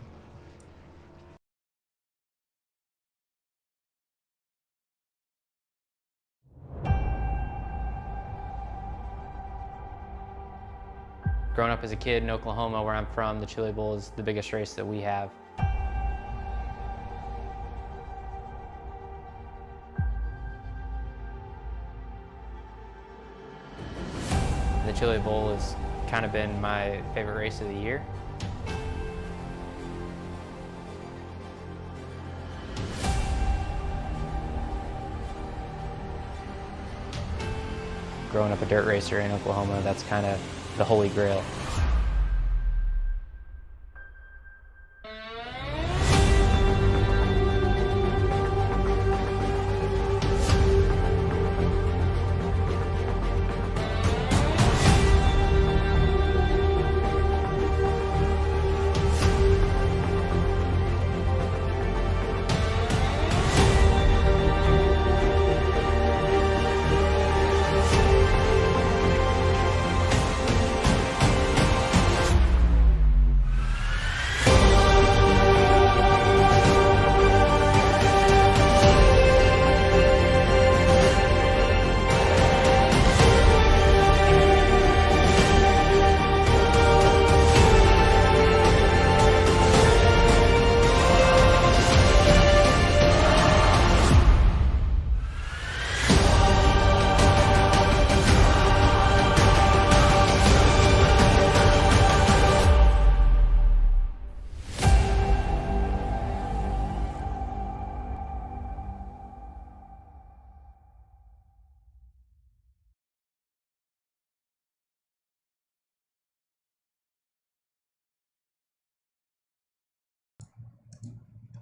Growing up as a kid in Oklahoma, where I'm from, the Chili Bowl is the biggest race that we have. The Chili Bowl has kind of been my favorite race of the year. Growing up a dirt racer in Oklahoma, that's kind of the holy grail.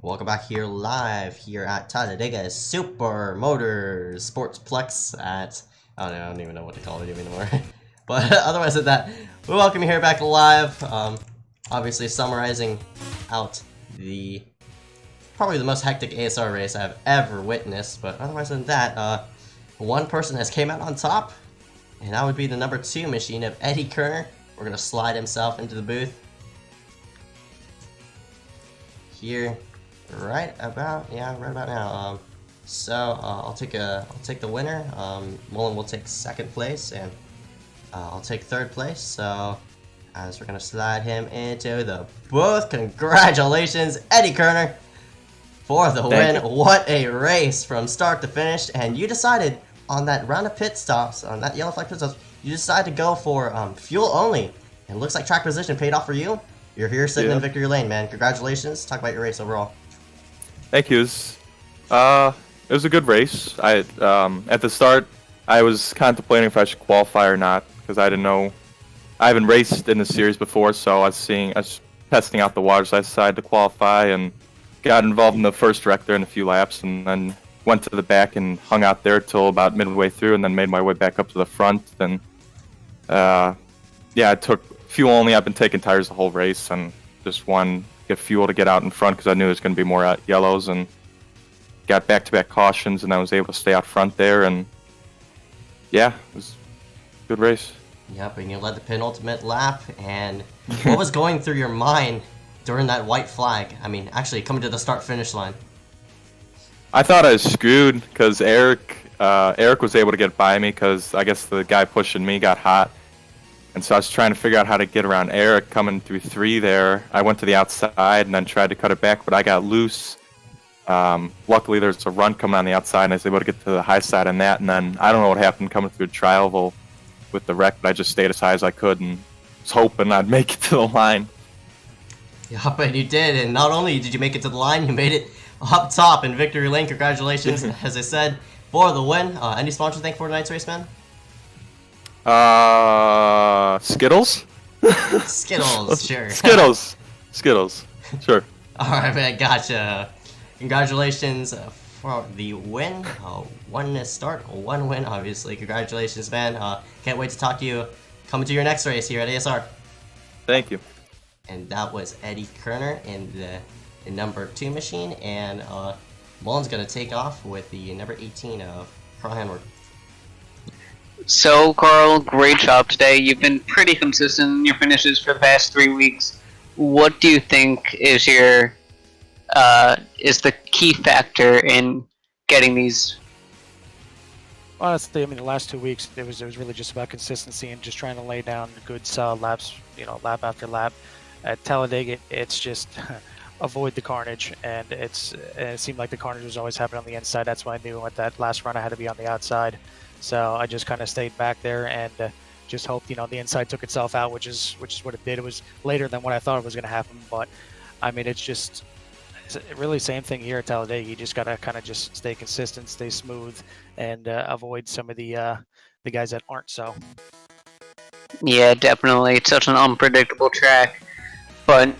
Welcome back here live here at Talladega Super Motorsport Plex at, I don't even know what to call it anymore. But otherwise than that, we welcome you here back live. Obviously summarizing out probably the most hectic ASR race I've ever witnessed. But otherwise than that, one person has came out on top, and that would be the number 2 machine of Eddie Kerner. We're gonna slide himself into the booth here. Right about now. So I'll take the winner. Mullen will take 2nd place, and I'll take 3rd place. So as we're gonna slide him into the booth, congratulations, Eddie Kerner, for the win. What a race from start to finish! And you decided on that round of pit stops, on that yellow flag pit stops, you decided to go for fuel only. And it looks like track position paid off for you. You're here sitting in victory lane, man. Congratulations. Talk about your race overall. Thank you. It was a good race. At the start, I was contemplating if I should qualify or not, because I didn't know. I haven't raced in the series before, so I was testing out the waters. I decided to qualify and got involved in the first wreck there in a few laps, and then went to the back and hung out there till about midway through, and then made my way back up to the front. And yeah, I took fuel only. I've been taking tires the whole race, and just get fuel to get out in front because I knew there was going to be more yellows, and got back-to-back cautions, and I was able to stay out front there, and yeah, it was a good race. Yep, and you led the penultimate lap, and what was going through your mind during that white flag? I mean, actually coming to the start-finish line. I thought I was screwed because Eric was able to get by me because I guess the guy pushing me got hot. And so I was trying to figure out how to get around Eric coming through 3 there. I went to the outside and then tried to cut it back, but I got loose Luckily, there's a run coming on the outside, and I was able to get to the high side on that. And then I don't know what happened coming through trial with the wreck, but I just stayed as high as I could and was hoping I'd make it to the line. Yeah, but you did, and not only did you make it to the line, you made it up top in victory lane. Congratulations, as I said, for the win. Any sponsor to thank for tonight's race, man? Skittles? Skittles, sure. Skittles, sure. Alright, man, gotcha. Congratulations for the win. One start, one win, obviously. Congratulations, man. Can't wait to talk to you coming to your next race here at ASR. Thank you. And that was Eddie Kerner in the number 2 machine, and Mullen's gonna take off with the number 18 of Carl Hanward. So, Carl, great job today. You've been pretty consistent in your finishes for the past 3 weeks. What do you think is your is the key factor in getting these? Honestly, I mean, the last 2 weeks it was really just about consistency and just trying to lay down good solid laps, lap after lap. At Talladega, it's just avoid the carnage, and it seemed like the carnage was always happening on the inside. That's why I knew at that last run I had to be on the outside. So I just kind of stayed back there and just hoped, the inside took itself out, which is what it did. It was later than what I thought it was going to happen, but I mean, it's really same thing here at Talladega. You just got to kind of just stay consistent, stay smooth, and avoid some of the guys that aren't so. Yeah, definitely. It's such an unpredictable track. But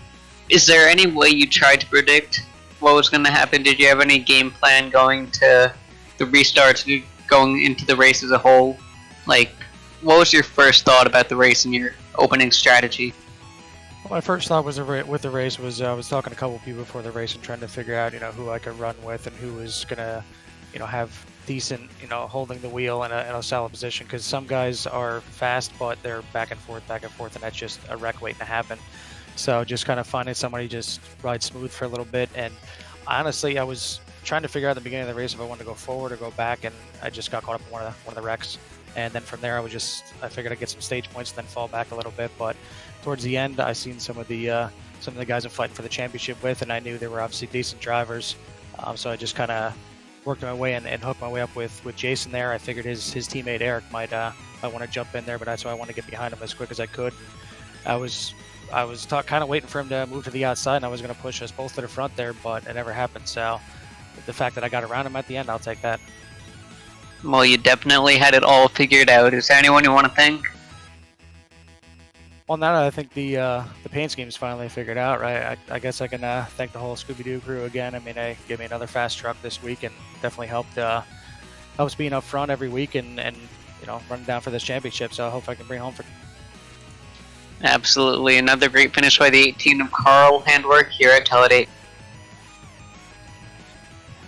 is there any way you tried to predict what was going to happen? Did you have any game plan going to the restarts, going into the race as a whole? Like, what was your first thought about the race and your opening strategy? Well, my first thought was with the race was I was talking to a couple of people before the race and trying to figure out who I could run with and who was gonna have decent holding the wheel in a solid position, because some guys are fast but they're back and forth, and that's just a wreck waiting to happen. So just kind of finding somebody just ride smooth for a little bit. And honestly, I was trying to figure out at the beginning of the race if I wanted to go forward or go back, and I just got caught up in one of the wrecks. And then from there, I figured I'd get some stage points, then fall back a little bit. But towards the end, I seen some of the guys I'm fighting for the championship with, and I knew they were obviously decent drivers. So I just kind of worked my way and hooked my way up with Jason there. I figured his teammate Eric might want to jump in there, but that's why I wanted to get behind him as quick as I could. I was kind of waiting for him to move to the outside, and I was going to push us both to the front there, but it never happened. So the fact that I got around him at the end, I'll take that. Well, you definitely had it all figured out. Is there anyone you want to thank? Well, now that I think the paint scheme is finally figured out, right? I guess I can thank the whole Scooby-Doo crew again. I mean, they gave me another fast truck this week and definitely helps being up front every week and running down for this championship. So I hope I can bring home for. Absolutely. Another great finish by the 18 of Carl Handwork here at Talladega.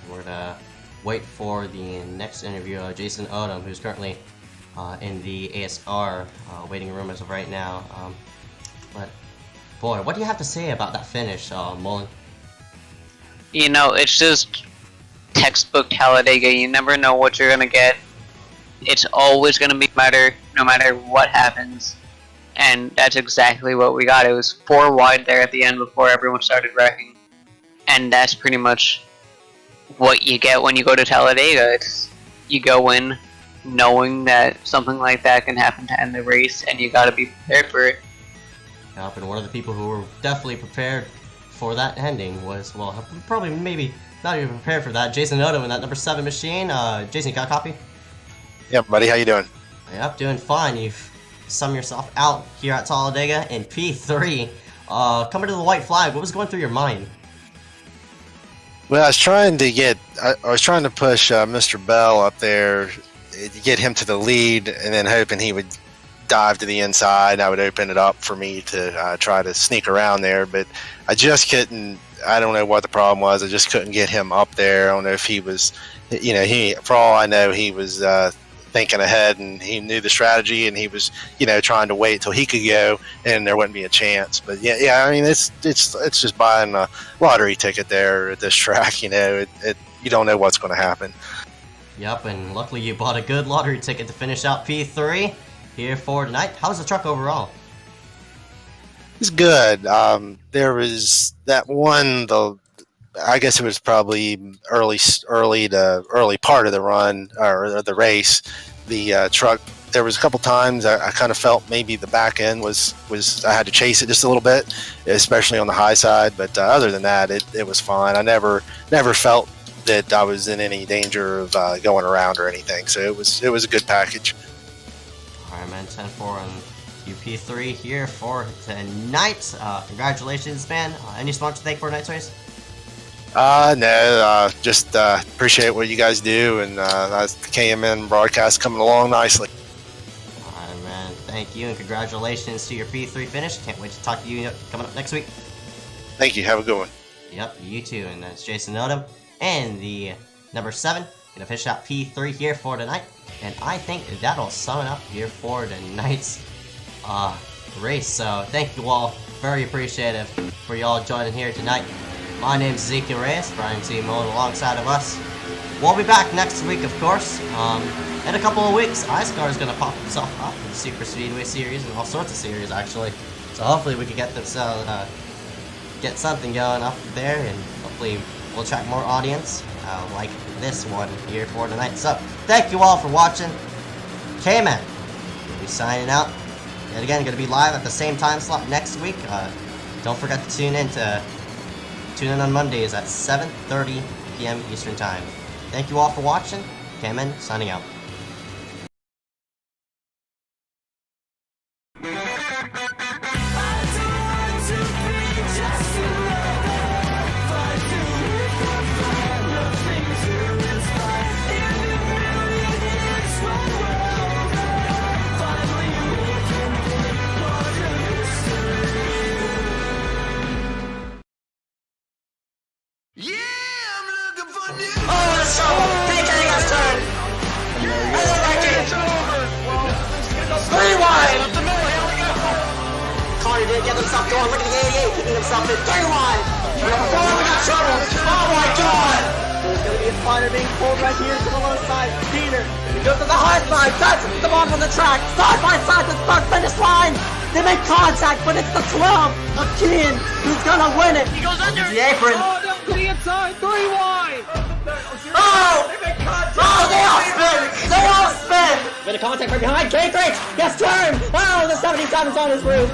We're gonna wait for the next interview of Jason Odom, who's currently in the ASR waiting room as of right now. But boy, what do you have to say about that finish, Mullen? It's just textbook Talladega. You never know what you're gonna get. It's always gonna be better, no matter what happens. And that's exactly what we got. It was 4 wide there at the end before everyone started wrecking. And that's pretty much what you get when you go to Talladega. You go in knowing that something like that can happen to end the race, and you gotta be prepared for it. Yep, and one of the people who were definitely prepared for that ending was, well, probably maybe not even prepared for that, Jason Odom in that number 7 machine. Jason, you got a copy? Yep, buddy, how you doing? Yep, doing fine. You've summed yourself out here at Talladega in P3. Coming to the white flag, what was going through your mind? Well, I was trying to push Mr. Bell up there to get him to the lead, and then hoping he would dive to the inside. I would open it up for me to try to sneak around there, but I just couldn't. I don't know what the problem was. I just couldn't get him up there. I don't know if he was, for all I know, he was thinking ahead and he knew the strategy, and he was, trying to wait till he could go, and there wouldn't be a chance. But yeah. I mean, it's just buying a lottery ticket there at this track. You don't know what's going to happen. Yep, and luckily you bought a good lottery ticket to finish out P3 here for tonight. How's the truck overall? It's good. There was that one, the I guess it was probably early part of the run or the race. The truck. There was a couple times I kind of felt maybe the back end was I had to chase it just a little bit, especially on the high side. But other than that, it was fine. I never felt that I was in any danger of going around or anything. So it was a good package. All right, man. 10-4 on UP3 here for tonight. Congratulations, man. Any sponsor to thank for tonight's race? No, just appreciate what you guys do, and KMN broadcast coming along nicely. Alright, man. Thank you, and congratulations to your P3 finish. Can't wait to talk to you coming up next week. Thank you. Have a good one. Yep, you too. And that's Jason Odom. And the number 7 gonna finish out P3 here for tonight. And I think that'll sum it up here for tonight's race. So thank you all. Very appreciative for y'all joining here tonight. My name's Ezekiel Reyes, Brian T. Mullen alongside of us. We'll be back next week, of course. In a couple of weeks, iScar is going to pop himself up in the Super Speedway series and all sorts of series, actually. So hopefully we can get get something going up there, and hopefully we'll attract more audience like this one here for tonight. So thank you all for watching. K-Man will be signing out. And again, going to be live at the same time slot next week. Don't forget to tune in on Mondays at 7:30 p.m. Eastern Time. Thank you all for watching. K-Man signing out. Get himself going. Look at the 88 keeping himself in 3 wide. Before we got trouble. Oh my god. There's going to be a spider being pulled right here to the low side. Peter, he goes to the high side. Touch the bottom of the track. Side by side to start finish line. They make contact, but it's the 12 of Keen who's going to win it. He goes under the apron. Oh, no, to the inside. 3 wide. Oh! Oh, they all spin! They all spin! Get a contact from behind. K-Great gets turned. Oh, the 77's on his roof.